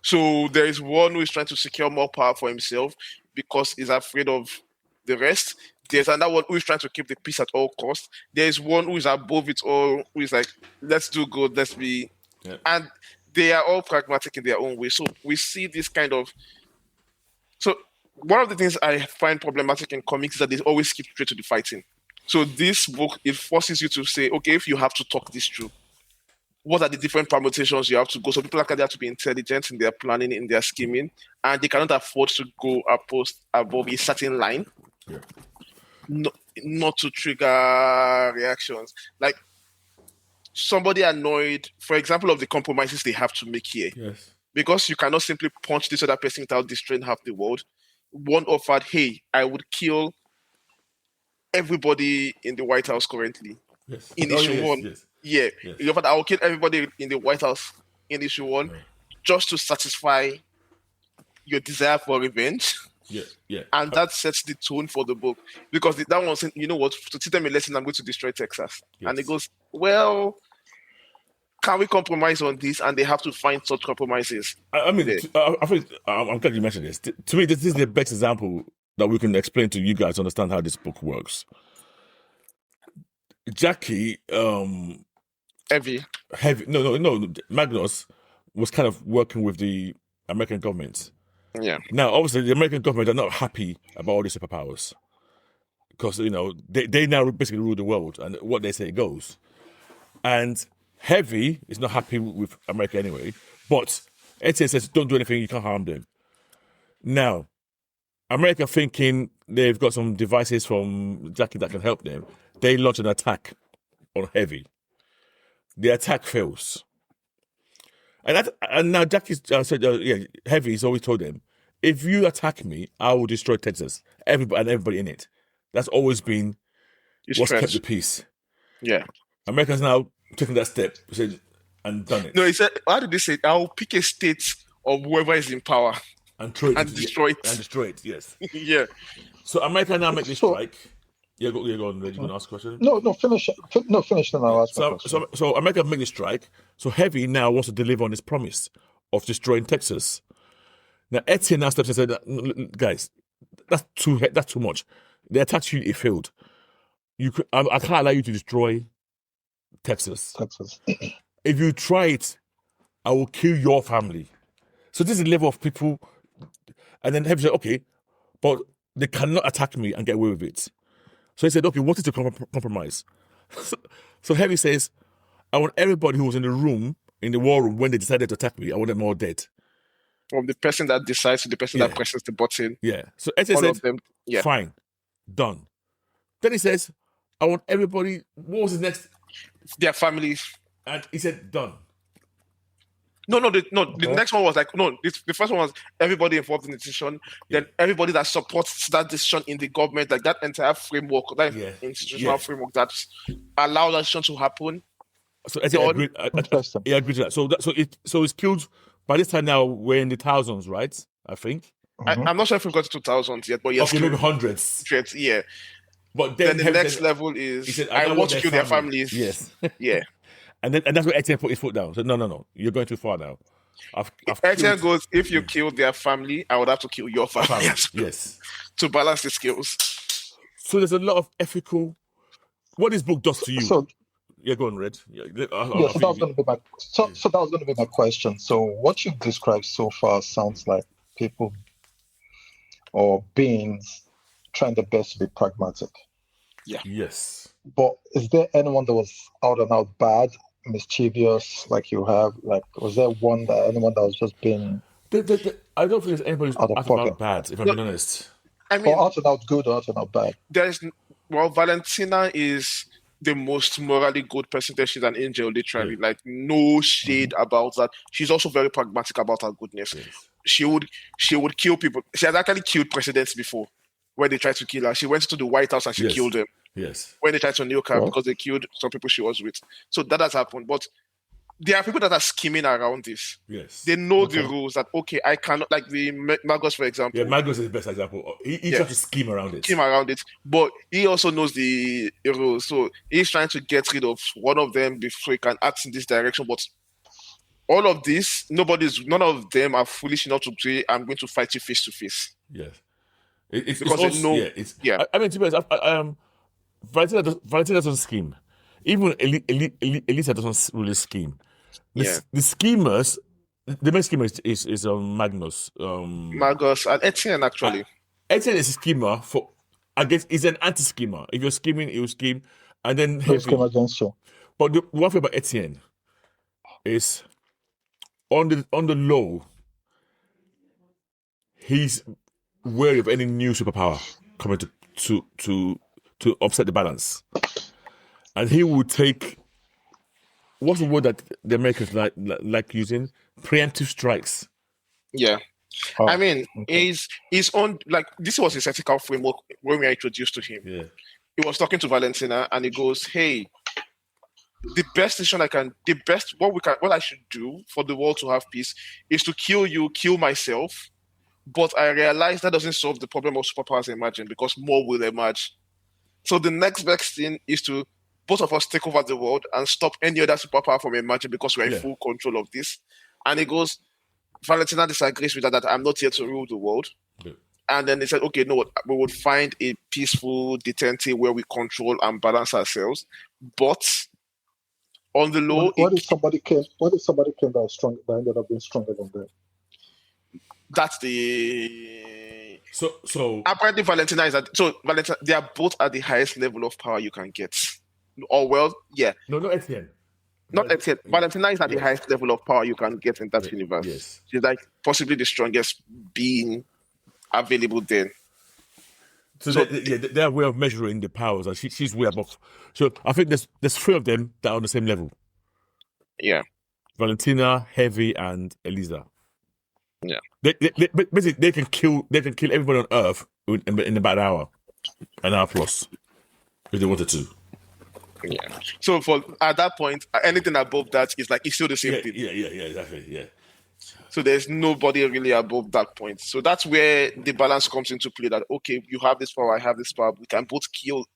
S2: So there is one who is trying to secure more power for himself because he's afraid of the rest. There's another one who is trying to keep the peace at all costs. There is one who is above it all, who is like, let's do good, let's be... Yeah. And they are all pragmatic in their own way. So we see this kind of... So one of the things I find problematic in comics is that they always skip straight to the fighting. So this book, it forces you to say, okay, if you have to talk this through, what are the different permutations you have to go? So people actually have to be intelligent in their planning, in their scheming, and they cannot afford to go above a certain line.
S4: Yeah.
S2: Not to trigger reactions. Like somebody annoyed, for example, of the compromises they have to make here.
S4: Yes.
S2: Because you cannot simply punch this other person without destroying half the world. One offered, hey, I would kill everybody in the White House currently.
S4: Yes.
S2: In issue one. Yes. Yeah. Yes. He offered, I will kill everybody in the White House in issue one, just to satisfy your desire for revenge.
S4: Yeah.
S2: And that sets the tone for the book. Because that one said, you know what, to teach them a lesson, I'm going to destroy Texas. Yes. And it goes, well, can we compromise on this? And they have to find such compromises.
S4: I mean, I think, I'm glad you mentioned this. To me, this is the best example that we can explain to you guys to understand how this book works. Jackie,
S2: Heavy.
S4: No. Magnus was kind of working with the American government.
S2: Yeah.
S4: Now, obviously, the American government are not happy about all these superpowers because, they now basically rule the world and what they say goes. And Heavy is not happy with America anyway, but Etienne says, don't do anything, you can't harm them. Now, America thinking they've got some devices from Jackie that can help them, they launch an attack on Heavy. The attack fails. And now Jackie's Heavy's always told them, if you attack me, I will destroy Texas. Everybody in it. That's always been what's kept the peace.
S2: Yeah.
S4: America's now taken that step and done it.
S2: No, he said, how did they say? I'll pick a state of whoever is in power
S4: and
S2: destroy it.
S4: And destroy it, yes.
S2: Yeah.
S4: So America now make this strike. Yeah, go on. You're going to ask a question?
S3: No, finish. Finish, then I'll ask a question.
S4: So America make this strike. So Heavy now wants to deliver on his promise of destroying Texas. Now Etienne now steps and said, guys, that's too much. They attacked you, it failed. I can't allow you to destroy Texas. If you try it, I will kill your family. So this is the level of people. And then Heavy said, okay, but they cannot attack me and get away with it. So he said, okay, what is the compromise? So Heavy says, I want everybody who was in the room, in the war room, when they decided to attack me, I want them all dead.
S2: From the person that decides to the person that presses the button.
S4: Yeah. So Etienne said, fine. Done. Then he says, I want everybody. What was his next?
S2: Their families.
S4: And he said, done.
S2: The next one was like, the first one was everybody involved in the decision, then everybody that supports that decision in the government, like that entire framework, that institutional framework that allowed that decision to happen.
S4: So I agree. He agreed to that. So it's killed. By this time now, we're in the thousands, right? I think.
S2: I'm not sure if we've got to 2000s yet, but yes.
S4: Okay, maybe hundreds.
S2: Yeah.
S4: But
S2: then the next level is, said, I want to kill their families.
S4: Yes.
S2: Yeah.
S4: And that's where Etienne put his foot down. So no, you're going too far now.
S2: Etienne goes, if you kill their family, I would have to kill your family.
S4: Yes.
S2: To balance the skills.
S4: So there's a lot of ethical. What this book does to you. So, go on, Red.
S3: So that was going to be my question. So what you've described so far sounds like people or beings trying their best to be pragmatic.
S2: Yeah.
S4: Yes.
S3: But is there anyone that was out and out bad, mischievous, like you have? Like, was there anyone that was just being?
S4: I don't think there's anybody who's out and out bad, if I'm being honest.
S3: I mean, or out and out good, or out and out bad.
S2: Valentina is the most morally good person there. She's an angel, literally. Yeah. Like, no shade about that. She's also very pragmatic about her goodness. Yes. She would kill people. She has actually killed presidents before when they tried to kill her. She went to the White House and she killed them.
S4: Yes.
S2: When they tried to nuke her because they killed some people she was with. So that has happened. But there are people that are scheming around this.
S4: Yes.
S2: They know the rules that, I cannot, like the Magos, for example.
S4: Yeah, Magos is the best example. He tried to scheme around it.
S2: But he also knows the rules. So he's trying to get rid of one of them before he can act in this direction. But all of this, none of them are foolish enough to say, I'm going to fight you face to face.
S4: Yes.
S2: Because they know.
S4: I mean, to be honest, Valentina doesn't scheme. Even Elisa doesn't really scheme. The schemers, the main schemer is Magnus.
S2: Magnus and Etienne, actually.
S4: Etienne is a schemer he's an anti-schemer. If you're scheming, he'll scheme. And then But the one thing about Etienne is on the low, he's wary of any new superpower coming to upset the balance. And he will take, what's the word that the Americans like using? Preemptive strikes.
S2: Yeah. I mean, he's on, like, this was his ethical framework when we were introduced to him.
S4: Yeah.
S2: He was talking to Valentina and he goes, hey, the best decision what I should do for the world to have peace is to kill you, kill myself. But I realize that doesn't solve the problem of superpowers emerging because more will emerge. So the next best thing is to both of us take over the world and stop any other superpower from emerging because we're in full control of this. And he goes, Valentina disagrees with that I'm not here to rule the world. Yeah. And then they said, okay, no, we would find a peaceful detente where we control and balance ourselves. But on the low...
S3: What if somebody came that was strong, that ended up being stronger than them?
S2: That's the...
S4: So
S2: apparently Valentina is Valentina, they are both at the highest level of power you can get. No,
S4: not Etienne.
S2: Not Etienne. Valentina is at the highest level of power you can get in that universe.
S4: Yes.
S2: She's like possibly the strongest being available then.
S4: So their way of measuring the powers, and she's way above. So I think there's three of them that are on the same level.
S2: Yeah.
S4: Valentina, Heavy, and Elisa.
S2: Yeah.
S4: Basically, they can kill everybody on Earth in about an hour plus, if they wanted to.
S2: Yeah. So at that point, anything above that is like it's still the same thing.
S4: Yeah, exactly. Yeah.
S2: So there's nobody really above that point. So that's where the balance comes into play. That okay, you have this power, I have this power. We can both kill.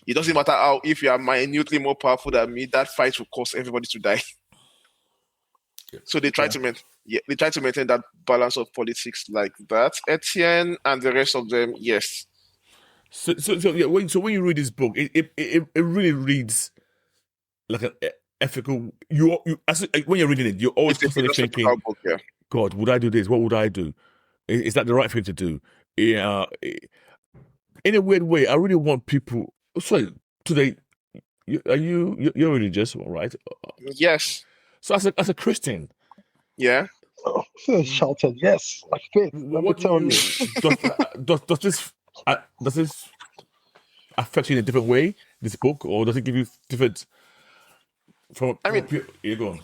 S2: It doesn't matter how. If you are minutely more powerful than me, that fight will cause everybody to die. Yeah. So they try to maintain that balance of politics like that. Etienne and the rest of them, yes.
S4: So when you read this book, it really reads like an ethical. When you're reading it, you're always constantly thinking,
S2: book, yeah.
S4: God, would I do this? What would I do? Is that the right thing to do? Yeah. In a weird way, I really want people. Sorry, today, you're religious, right?
S2: Yes.
S4: So as a Christian,
S2: yeah.
S3: Oh, shouted yes, like faith. Let me tell you.
S4: Does this affect you in a different way, this book, or does it give you different? Yeah, go on.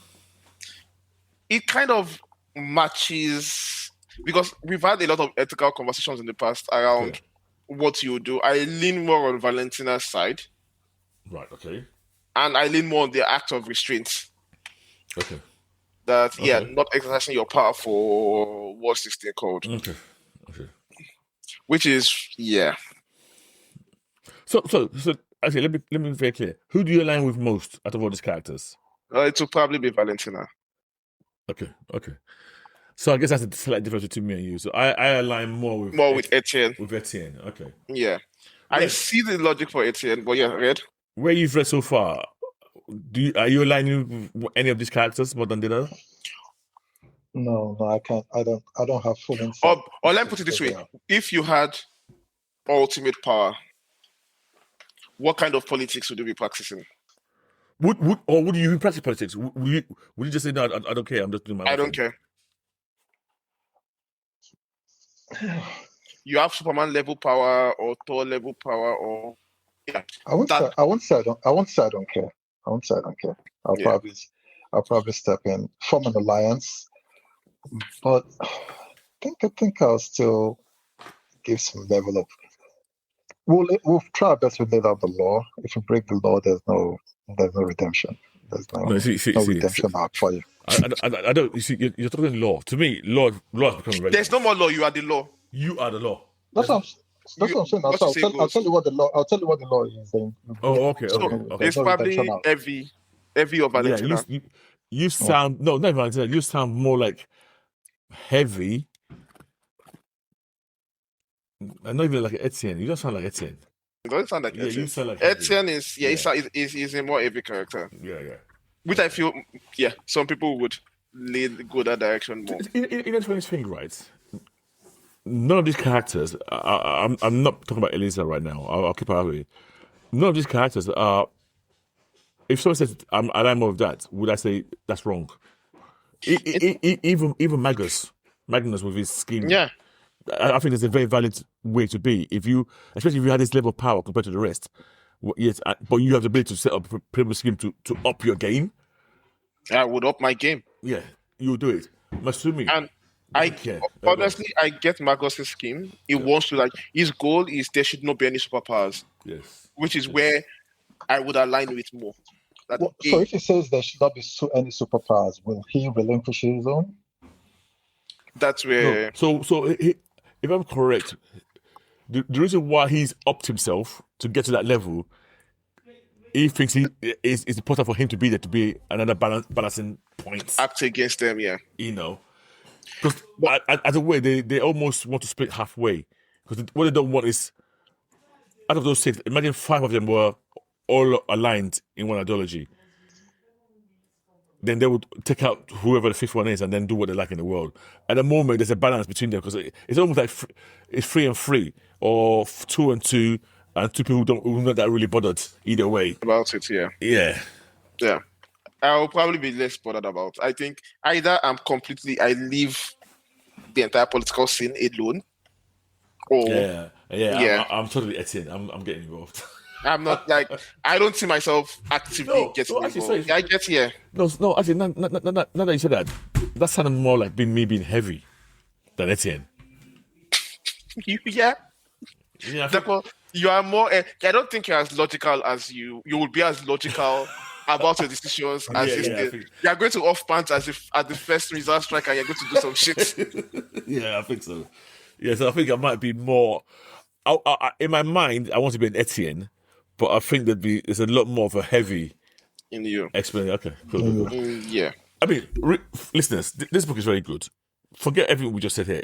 S2: It kind of matches because we've had a lot of ethical conversations in the past around what you do. I lean more on Valentina's side.
S4: Right. Okay.
S2: And I lean more on the act of restraint.
S4: Okay.
S2: That not exercising your power for what's this thing called?
S4: Okay.
S2: Which is
S4: So actually, let me be very clear. Who do you align with most out of all these characters?
S2: It will probably be Valentina.
S4: Okay. So I guess that's a slight difference between me and you. So I align more with
S2: Etienne.
S4: With Etienne, okay.
S2: Yeah. I see the logic for Etienne, but Red.
S4: Where you've read so far, are you aligning with any of these characters more than the other?
S3: No, I can't. I don't have full insight.
S2: Or let me put it this way: if you had ultimate power, what kind of politics would you be practicing?
S4: Would you even practice politics? Would you just say no? I don't care. I'm just doing my own
S2: I don't care. You have Superman level power or Thor level power, or
S3: I won't say I don't care. I'll probably step in, form an alliance, but I think I'll still give some level of. We'll try our best to lay out the law. If you break the law, there's no redemption. There's no redemption out for you.
S4: I don't. You see, you're talking law. To me, law has become relevant.
S2: There's no more law. You are the law.
S4: You are the law.
S3: That's what I'm saying. I'll tell you what the law. I'll tell you what the law is.
S4: Okay.
S2: It's probably heavy or Valentina.
S4: Yeah, you sound not Valentina. You sound more like heavy. Not even like Etienne. You don't sound like Etienne.
S2: It doesn't sound like Etienne.
S4: You sound like
S2: Etienne is a more heavy character.
S4: Yeah.
S2: Which I feel, some people would go that direction more.
S4: In a funny thing, right? None of these characters. I'm not talking about Elisa right now. I'll keep her away. None of these characters are. If someone says I like more of that, would I say that's wrong? Even Magnus with his scheme.
S2: Yeah.
S4: I think it's a very valid way to be. Especially if you had this level of power compared to the rest. Yes, but you have the ability to set up a pyramid scheme to up your game.
S2: I would up my game.
S4: Yeah, you would do it. Masumi.
S2: And I get Magos' scheme. He wants to his goal is there should not be any superpowers.
S4: Yes.
S2: Which is where I would align with more.
S3: So if he says there should not be any superpowers, will he relinquish his own?
S2: That's where.
S4: No. So if I'm correct, the reason why he's upped himself to get to that level, he thinks it's important for him to be there to be another balancing point.
S2: Act against them, yeah.
S4: Because as a way, they almost want to split halfway. Because what they don't want is, out of those 6, imagine 5 of them were all aligned in one ideology. Then they would take out whoever the 5th one is and then do what they like in the world. At the moment, there's a balance between them because it's almost like it's 3 and 3 or 2 and 2 and 2 people who are not that really bothered either way.
S2: About it, yeah.
S4: Yeah.
S2: I'll probably be less bothered about. I think either I leave the entire political scene alone. Or
S4: I'm totally Etienne. I'm getting involved.
S2: I'm not I don't see myself actively getting involved. Sorry. I get here.
S4: No, actually, now that you said that sounded more like me being heavy than Etienne.
S2: Yeah. Therefore, you are more. I don't think you're as logical as you will be as logical about your decisions as you are going to off pants as if at the first result strike and you're going to do some shit.
S4: Yeah, I think so. Yeah, so I think I might be more. In my mind, I want to be an Etienne, but I think there's a lot more of a heavy
S2: in you.
S4: Explanation. Okay, cool.
S2: Yeah.
S4: I mean, listeners, this book is very good. Forget everything we just said here.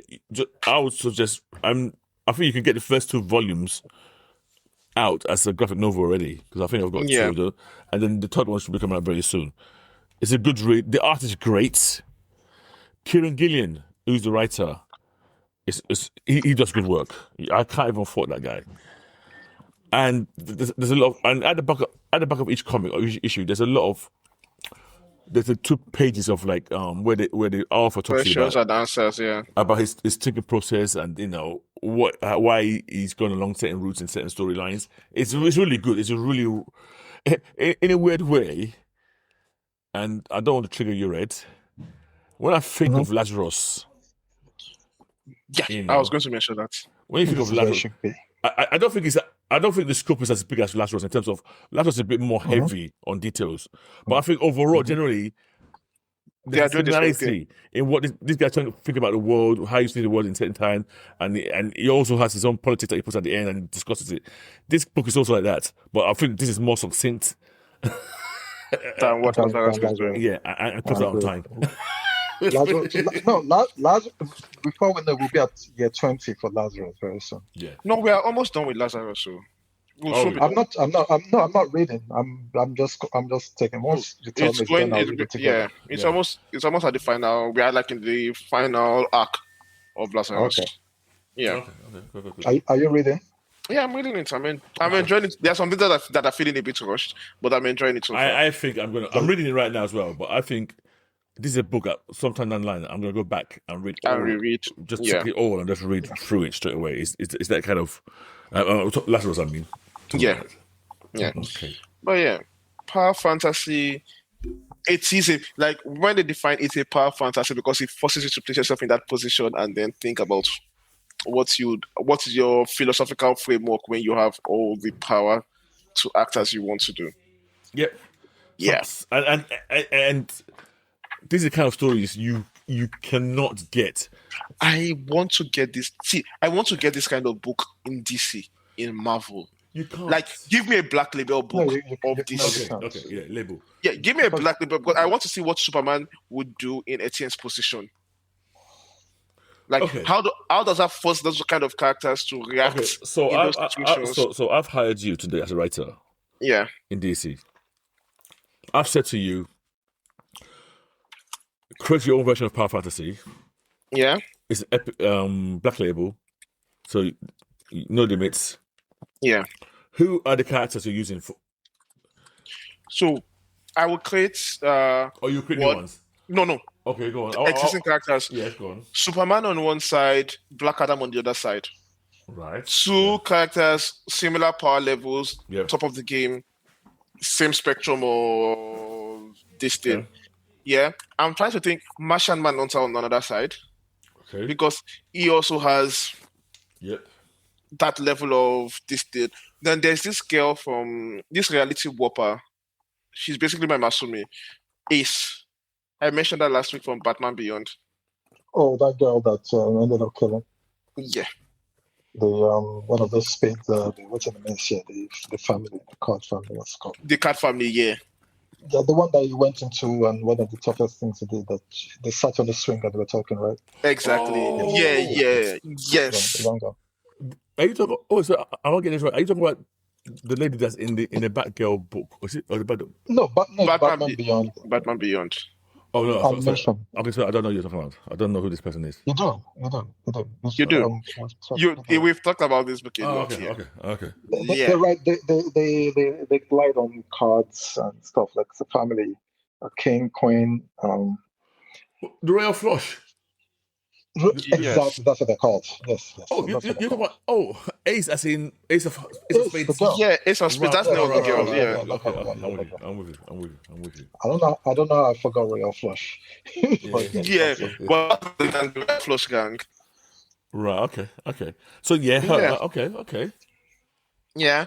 S4: I would suggest. I think you can get the first 2 volumes out as a graphic novel already because I think I've got 2 of them, and then the 3rd one should be coming out very soon. It's a good read. The art is great. Kieran Gillian, who's the writer, he does good work. I can't even fault that guy. And there's a lot of, and at the back of each comic or each issue, there's a lot of there's the 2 pages of like where the author talks
S2: Questions and answers, yeah.
S4: about his thinking process and why he's gone along certain routes and certain storylines. It's really good. It's a really in a weird way, and I don't want to trigger your Ed. When I think of Lazarus,
S2: Yeah, I was going to mention that.
S4: When you think of Lazarus, I don't think the scope is as big as Lazarus in terms of Lazarus is a bit more heavy on details, but I think overall, generally, there's similarity in what this guy's trying to think about the world, how you see the world in certain time, and he also has his own politics that he puts at the end and discusses it. This book is also like that, but I think this is more succinct
S2: than what Lazarus was doing.
S4: Yeah, and cuts out on time.
S3: Lazarus, before we know, we'll be at year 20 for Lazarus very soon.
S4: Yeah.
S2: No, we are almost done with Lazarus. So
S3: I'm not reading. I'm just taking. Once you tell me it's done, I'll read it together.
S2: It's almost at the final. We are like in the final arc of Lazarus.
S3: Okay.
S2: Yeah.
S3: Okay. Are you reading?
S2: Yeah, I'm reading it. I'm enjoying it. There are some things that are feeling a bit rushed, but I'm enjoying it so far.
S4: I think I'm reading it right now as well, but I think this is a book that sometime down the line I'm going to go back and read.
S2: And reread.
S4: Just take it all and just read through it straight away. It's that kind of Lazarus, I mean.
S2: Yeah. Yeah.
S4: Okay.
S2: But yeah, power fantasy. It's easy. Like when they define it's a power fantasy because it forces you to place yourself in that position and then think about what is your philosophical framework when you have all the power to act as you want to do.
S4: Yep.
S2: Yes.
S4: And this is the kind of stories you cannot get.
S2: I want to get this. See, I want to get this kind of book in DC, in Marvel.
S4: You can't.
S2: Like, give me a Black Label book of DC.
S4: Okay, yeah, label.
S2: Yeah, give me a Black Label because I want to see what Superman would do in Etienne's position. Like, how does that force those kind of characters to react in those situations?
S4: So I've hired you today as a writer.
S2: Yeah.
S4: In DC. I've said to you, create your own version of power fantasy.
S2: Yeah.
S4: It's Black Label, so no limits.
S2: Yeah.
S4: Who are the characters you're using for?
S2: So, I will create.
S4: You create new ones?
S2: No.
S4: Okay, go on.
S2: Existing characters.
S4: Yeah, go on.
S2: Superman on one side, Black Adam on the other side.
S4: Right.
S2: Two characters, similar power levels, top of the game, same spectrum or this thing. Yeah. I'm trying to think Martian Manhunter on another side.
S4: Okay.
S2: Because he also has that level of this thing. Then there's this girl from this reality warper. She's basically my Masumi. Ace. I mentioned that last week from Batman Beyond.
S3: Oh, that girl that ended up killing.
S2: Yeah.
S3: The one of those spades, what's the name here? The family, the Card family, what's it called?
S2: The Card family, yeah.
S3: Yeah, the one that you went into and one of the toughest things he did, that they sat on the swing that they were talking, right?
S2: Exactly.
S4: Oh.
S2: Yeah. Yes.
S3: The wrong guy.
S4: Are you talking? Oh, so I'm not getting this right. Are you talking about the lady that's in the Batgirl book? Was it? Or the Batman?
S3: No, Batman Beyond.
S2: Batman Beyond.
S4: Oh no!
S3: Animation.
S4: Okay, so I don't know who you're talking about. I don't know who this person is.
S3: You do.
S2: You do. We've talked about this book.
S4: Okay.
S3: They're right. They glide on cards and stuff like the family, a king, queen.
S4: The Royal Flush.
S3: Exactly, that's what they're called. Yes.
S4: Oh, you're talking about Ace, as in Ace of Spades.
S2: Yeah, Ace of Spades. That's not the girl. Yeah.
S4: I'm with you.
S3: I don't know. I forgot Royal Flush.
S2: But the Flush gang.
S4: Right. Okay. So okay.
S2: Yeah.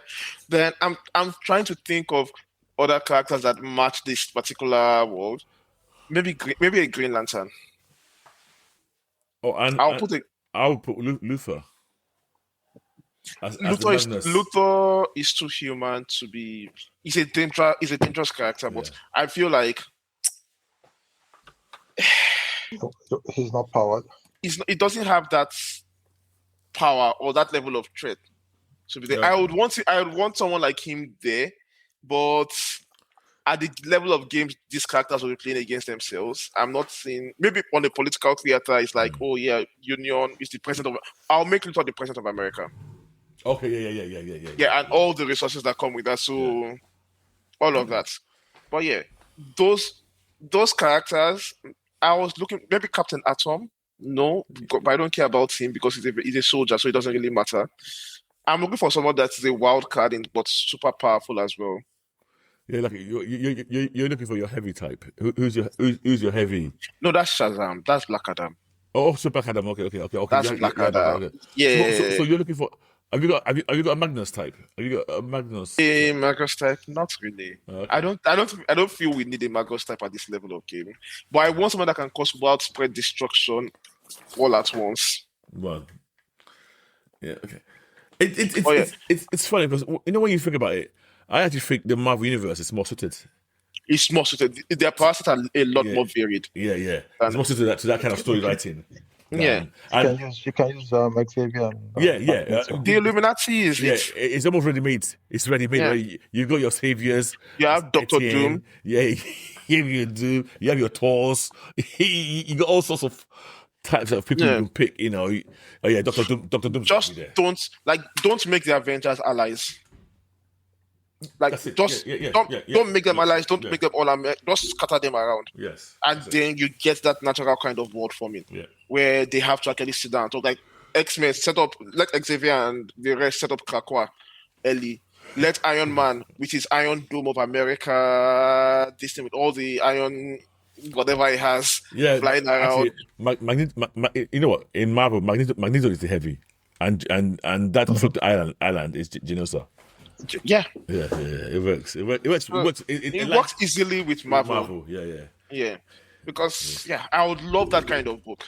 S2: Then I'm trying to think of other characters that match this particular world. Maybe a Green Lantern.
S4: Oh, and I'll put Luthor.
S2: Luthor is too human to be. He's a dangerous character, but I feel like
S3: he's not powered.
S2: He doesn't have that power or that level of threat to be there. I would want someone like him there, but at the level of games these characters will be playing against themselves, I'm not seeing. Maybe on the political theater, it's like, Union is the president of. I'll make Luthor the president of America.
S4: Okay, yeah.
S2: Yeah, and all the resources that come with that. So, all of that. But yeah, those those characters, I was looking maybe Captain Atom. No, but I don't care about him because he's a soldier, so it doesn't really matter. I'm looking for someone that is a wild card but super powerful as well.
S4: Yeah, like you're looking for your heavy type. Who's your heavy?
S2: No, that's Shazam. That's Black Adam.
S4: Oh, Super Adam. Okay.
S2: That's Black Adam.
S4: Okay.
S2: Yeah.
S4: So you're looking for. Have you got a Magnus type? Have you got a Magnus?
S2: A Magus type? Not really.
S4: Okay.
S2: I don't feel we need a Magus type at this level of game. But I want someone that can cause widespread destruction all at once.
S4: Well, yeah, okay. It's funny because when you think about it, I actually think the Marvel universe is more suited.
S2: It's more suited. Their powers are a lot more varied.
S4: Yeah. It's more suited to that kind of story writing.
S2: Yeah.
S3: You can use Xavier.
S2: The Illuminati is it.
S4: It's almost ready made. It's ready made.
S2: Yeah.
S4: Right? You got your saviors.
S2: You have Doctor
S4: Etienne,
S2: Doom.
S4: Yeah, you have your Doom. You have your Thors. You got all sorts of types of people you can pick. Doctor Doom. Doctor Doom.
S2: Just don't make the Avengers allies. Like don't make them allies. Don't make them all. Just scatter them around.
S4: Yes.
S2: And then you get that natural kind of world forming where they have to actually sit down and talk. Like X-Men set up, let Xavier and the rest set up Krakoa early. Let Iron Man, which is Iron Dome of America, this thing with all the iron, whatever he has, flying around.
S4: Actually, you know what? In Marvel, Magneto is the heavy, and that floating island is Genosa.
S2: Yeah.
S4: It works. It works.
S2: It works easily with Marvel.
S4: Yeah.
S2: Because I would love that kind of book.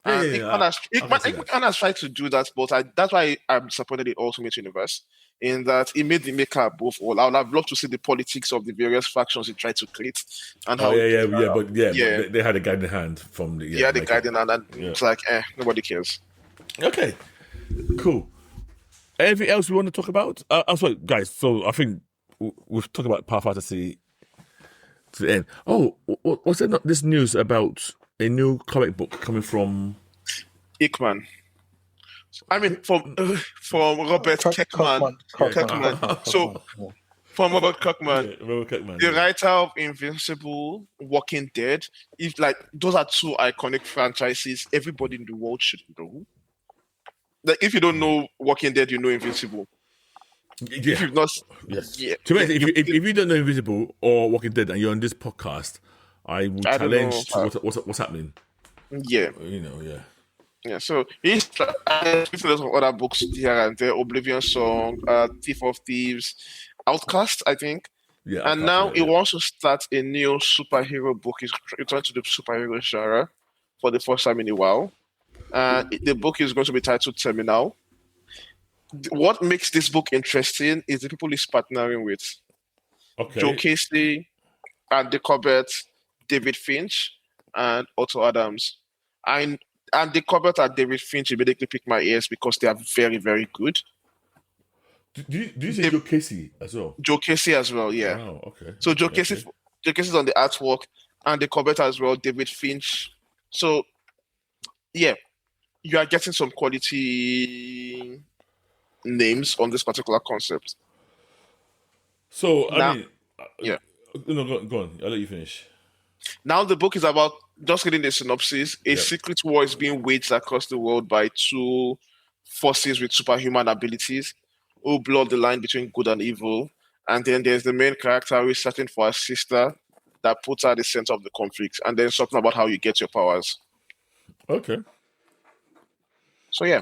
S2: Ickman has tried to do that, but that's why I'm disappointed in Ultimate Universe. In that it made the maker above all. I would have loved to see the politics of the various factions he tried to create and how.
S4: But they had a guiding hand from the.
S2: The guiding hand, and it's like, nobody cares.
S4: Okay, cool. Anything else we want to talk about? I'm sorry, guys. So I think we've talked about Power Fantasy to the end. Oh, was there not this news about a new comic book coming from
S2: Ickman? I mean, from Robert Kirkman. So, from Robert Kirkman, the writer of Invincible, Walking Dead. If those are two iconic franchises, everybody in the world should know. Like, if you don't know Walking Dead, you know Invincible.
S4: Yeah.
S2: If you've not,
S4: To me, if you don't know Invincible or Walking Dead and you're on this podcast, I would challenge what's happening.
S2: Yeah. Yeah, so he's some other books here and there, Oblivion Song, Thief of Thieves, Outcast, I think. Yeah. And now he wants to start a new superhero book. He's returned to the superhero genre for the first time in a while. The book is going to be titled Terminal. What makes this book interesting is the people he's partnering with.
S4: Okay.
S2: Joe Casey, Andy Corbett, David Finch, and Otto Adams. And the Corbett and David Finch immediately picked my ears because they are very, very good.
S4: Do you say Joe Casey as well?
S2: Joe Casey as well, yeah.
S4: Oh, okay.
S2: So Joe Casey's on the artwork, and the Corbett as well, David Finch. So, yeah, you are getting some quality names on this particular concept.
S4: So,
S2: now,
S4: No, go on. I'll let you finish.
S2: Now the book is about, just reading the synopsis, a secret war is being waged across the world by two forces with superhuman abilities who blur the line between good and evil. And then there's the main character who is searching for a sister that puts her at the center of the conflict. And then something about how you get your powers.
S4: Okay.
S2: So, yeah.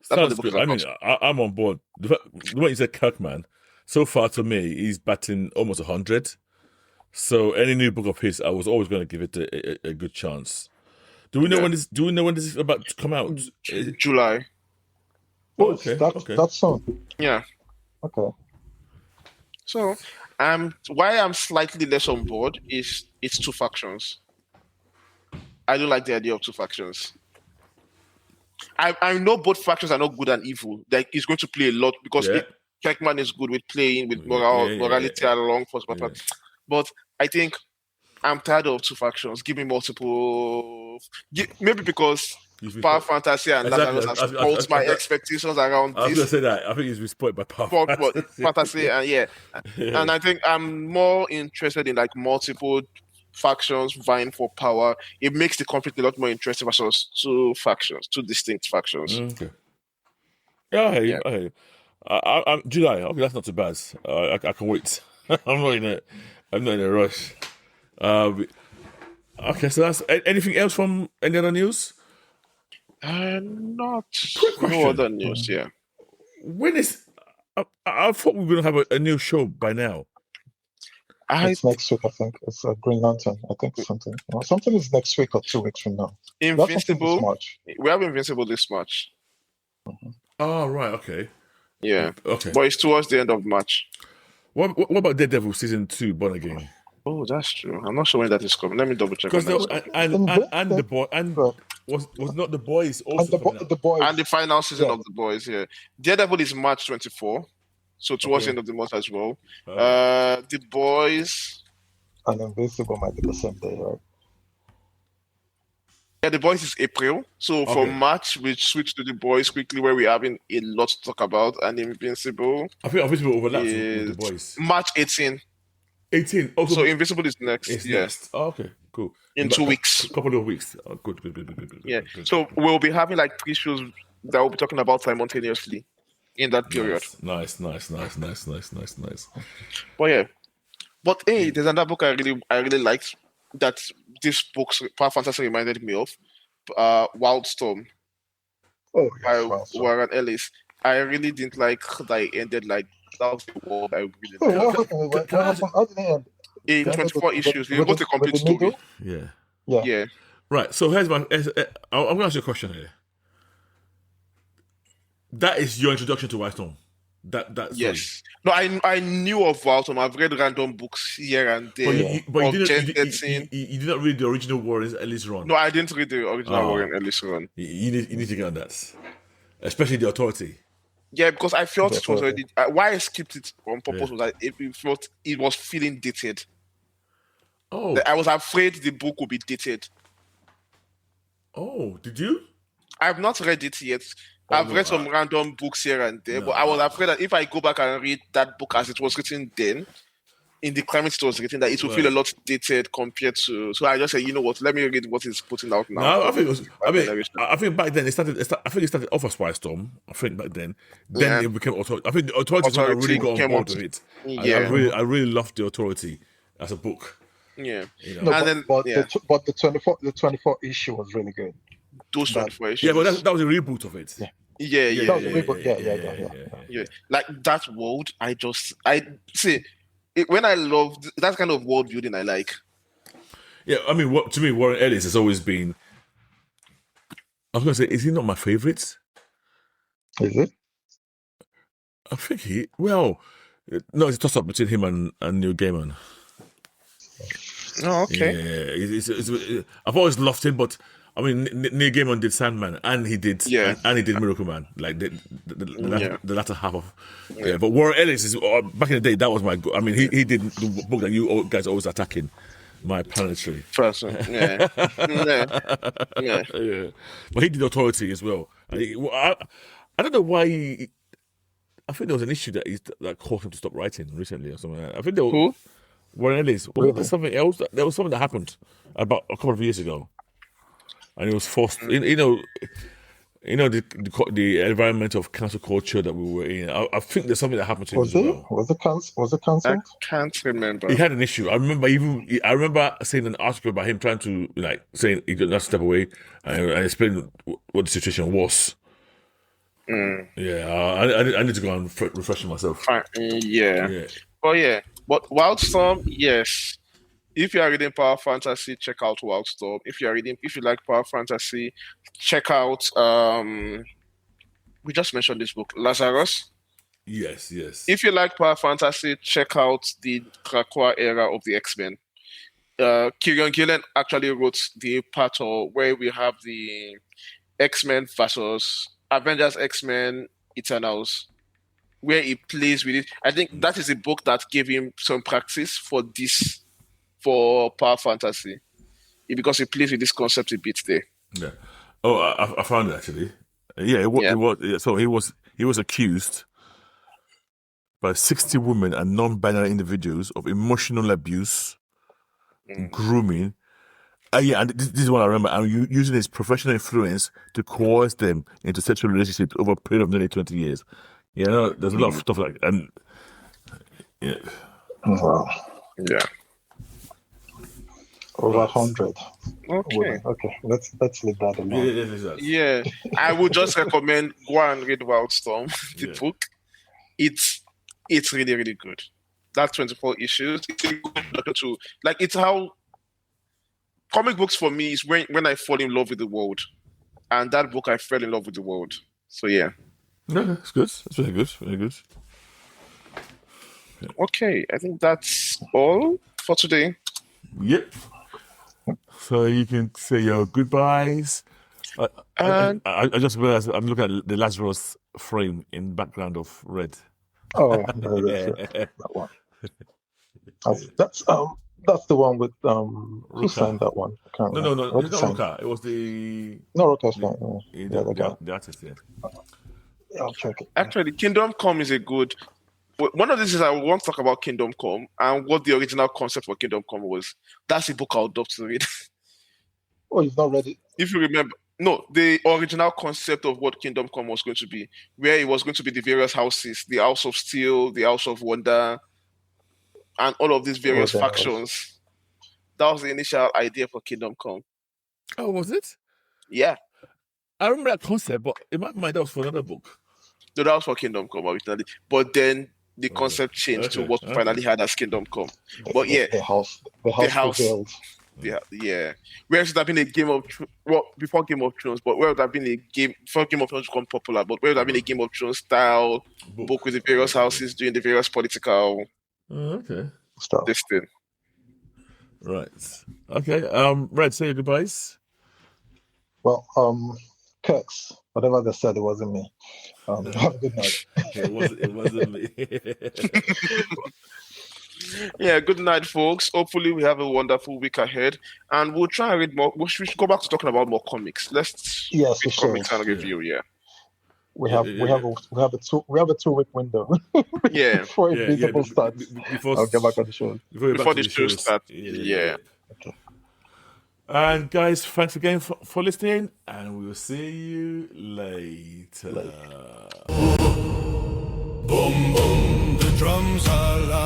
S4: Sounds good. I mean, I'm on board. The way you said Kirkman, so far to me, he's batting almost 100. So any new book of his, I was always going to give it a good chance. Do we know when this? Do we know when this is about to come out?
S2: July.
S3: Oh, okay. That's soon.
S2: Yeah.
S3: Okay.
S2: So, why I'm slightly less on board is it's two factions. I don't like the idea of two factions. I know both factions are not good and evil. Like, it's going to play a lot because Kirkman is good with playing with morality along for But I think I'm tired of two factions. Give me multiple. Maybe because Power Fantasy and Lazarus has spoiled my expectations around
S4: I was
S2: this.
S4: going to say that. I think he's been spoiled by Power
S2: Fantasy, and and I think I'm more interested in like multiple factions vying for power. It makes the conflict a lot more interesting versus two distinct factions.
S4: Okay. Yeah, I hear you. I'm July. Okay, that's not too bad. I can wait. I'm not in a rush. Okay, so that's anything else from any other news?
S2: No other news. Yeah.
S4: When is? I thought we were gonna have a new show by now.
S3: It's next week, I think. It's Green Lantern. I think something is next week or 2 weeks from now.
S2: Invincible. We have Invincible this March.
S3: Mm-hmm.
S4: Oh right, okay.
S2: Yeah.
S4: Okay.
S2: But it's towards the end of March.
S4: What about Daredevil season 2, Born Again?
S2: Oh, that's true. I'm not sure when that is coming. Let me double check.
S4: Because the boy was not The Boys also
S3: the Boys
S2: and the final season of The Boys. Yeah, Daredevil is March 24, so towards the end of the month as well. The Boys
S3: and Invincible might be the same day, right?
S2: Yeah, The Boys is April. So for March, we switch to The Boys quickly, where we're having a lot to talk about. And Invincible.
S4: I think Invincible overlaps with The Boys.
S2: March 18.
S4: 18. Oh,
S2: so Invincible is next.
S4: Next. Oh, okay, cool.
S2: In 2 weeks.
S4: A couple of weeks. Oh, good.
S2: Yeah. So we'll be having like 3 shows that we'll be talking about simultaneously in that period.
S4: Nice.
S2: But hey, there's another book I really liked that this book Power Fantasy reminded me of. Wildstorm.
S3: Oh,
S2: yes, by Warren Ellis. I really didn't like that it ended like that was the world I really liked.
S3: What happened? How did it end?
S2: In 24 issues, it was a complete story.
S4: Yeah. Right. So here's I'm going to ask you a question here. That is your introduction to Wildstorm. That
S2: yes. No, I knew of Wildstorm. I've read random books here and there.
S4: But you did not read the original Warren Ellis run.
S2: No, I didn't read the original Warren Ellis run.
S4: You need to get on that, especially the Authority.
S2: Yeah, because I felt it was already. Why I skipped it on purpose was that it was feeling dated.
S4: Oh,
S2: I was afraid the book would be dated.
S4: Oh, did you?
S2: I've not read it yet. I've read some random books here and there, but I was afraid that if I go back and read that book as it was written then, in the climate it was written, that it will feel a lot dated compared to. So I just said, you know what? Let me read what he's putting out now.
S4: No, I think it was. I think back then it started off as Wildstorm. I think back then, it became Authority. I think the Authority really got on board with it. Yeah, I really loved the Authority as a book.
S2: Yeah,
S3: but the 24 issue was really good.
S2: Those 24 issues.
S4: Yeah, but that was a reboot of it.
S2: Yeah. Like that world, I see. When I love that kind of world building, I like.
S4: Yeah, I mean, to me, Warren Ellis has always been. I was going to say, is he not my favorite?
S3: Is it?
S4: I think no, it's a toss-up between him and Neil Gaiman.
S2: Oh, okay.
S4: Yeah, I've always loved him, but I mean, Neil Gaiman did Sandman, and he did Miracle Man, like the latter half of. Yeah, but Warren Ellis is back in the day. That was my. I mean, he did the book that you guys are always attacking, My Planetary.
S2: Person, yeah.
S4: But he did Authority as well. I don't know why. I think there was an issue that caused him to stop writing recently or something like that. I think
S2: Who?
S4: Warren Ellis. Was something else? There was something that happened about a couple of years ago. And it was forced, the environment of cancel culture that we were in. I think there's something that happened to him as well.
S3: Was it cancelled?
S2: I can't remember.
S4: He had an issue. I remember seeing an article about him trying to saying he did not step away and explain what the situation was. Yeah, I need to go and refresh myself.
S2: Yeah. Oh yeah, but Wildstorm, yes. If you are reading Power Fantasy, check out Wildstorm. If you like Power Fantasy, check out we just mentioned this book, Lazarus.
S4: Yes.
S2: If you like Power Fantasy, check out the Krakoa era of the X-Men. Kieran Gillen actually wrote the part where we have the X-Men versus Avengers, X-Men, Eternals, where he plays with it. I think that is a book that gave him some practice for Power Fantasy, because he plays with this concept a bit there.
S4: Yeah, Oh, I found it actually. Yeah, it was. Yeah, so he was accused by 60 women and non-binary individuals of emotional abuse, grooming. Yeah, and this is what I remember. And using his professional influence to coerce them into sexual relationships over a period of nearly 20 years. You know, there's a lot of stuff like, and yeah.
S3: Wow.
S2: Yeah.
S3: Over 100.
S2: Okay.
S3: Okay, let's leave that alone.
S2: Yeah. I would just recommend go and read Wildstorm, the book. It's really, really good. That 24 issues. It's a good letter to like. It's how comic books for me is when I fall in love with the world, and that book I fell in love with the world. So yeah.
S4: No, it's good. It's very good. Very good.
S2: Okay, I think that's all for today.
S4: Yep. So you can say your goodbyes. I just realized I'm looking at the Lazarus frame in the background of Red.
S3: Oh, no, that one. That's the one with who signed that one? I can't remember.
S4: No, it's not Ruka. It was the
S3: Ruka's
S4: the artist. Yeah.
S3: I'll check it.
S2: Actually, Kingdom Come is a good. One of these is I want to talk about Kingdom Come and what the original concept for Kingdom Come was. That's a book I would love to read.
S3: Oh, you've not read it?
S2: If you remember, no, the original concept of what Kingdom Come was going to be, where it was going to be the various houses, the House of Steel, the House of Wonder, and all of these various factions. That was the initial idea for Kingdom Come.
S4: Oh, was it?
S2: Yeah.
S4: I remember that concept, but in my mind, that was for another book.
S2: No, that was for Kingdom Come originally. But then the concept changed to what we finally had as Kingdom Come. But yeah.
S3: The house.
S2: Yeah. Where it would have been a Game of before Game of Thrones, but where it would have been a game before Game of Thrones become popular, but where it would have been a Game of Thrones style book with the various houses doing the various political
S3: stuff.
S2: This thing.
S4: Right. Okay. Red, say your goodbyes.
S3: Well, Kirks, whatever they said, it wasn't me. Have a good night.
S4: It wasn't me.
S2: Yeah, good night, folks. Hopefully, we have a wonderful week ahead, and we'll try and read more. We should go back to talking about more comics. Let's read comics and review. Yeah.
S3: We have a 2-week window. Before Invisible starts. I'll get back on the show.
S2: Before the show starts. Yeah.
S3: Okay.
S4: And guys, thanks again for listening, and we will see you later.
S1: Boom, boom, the drums are loud.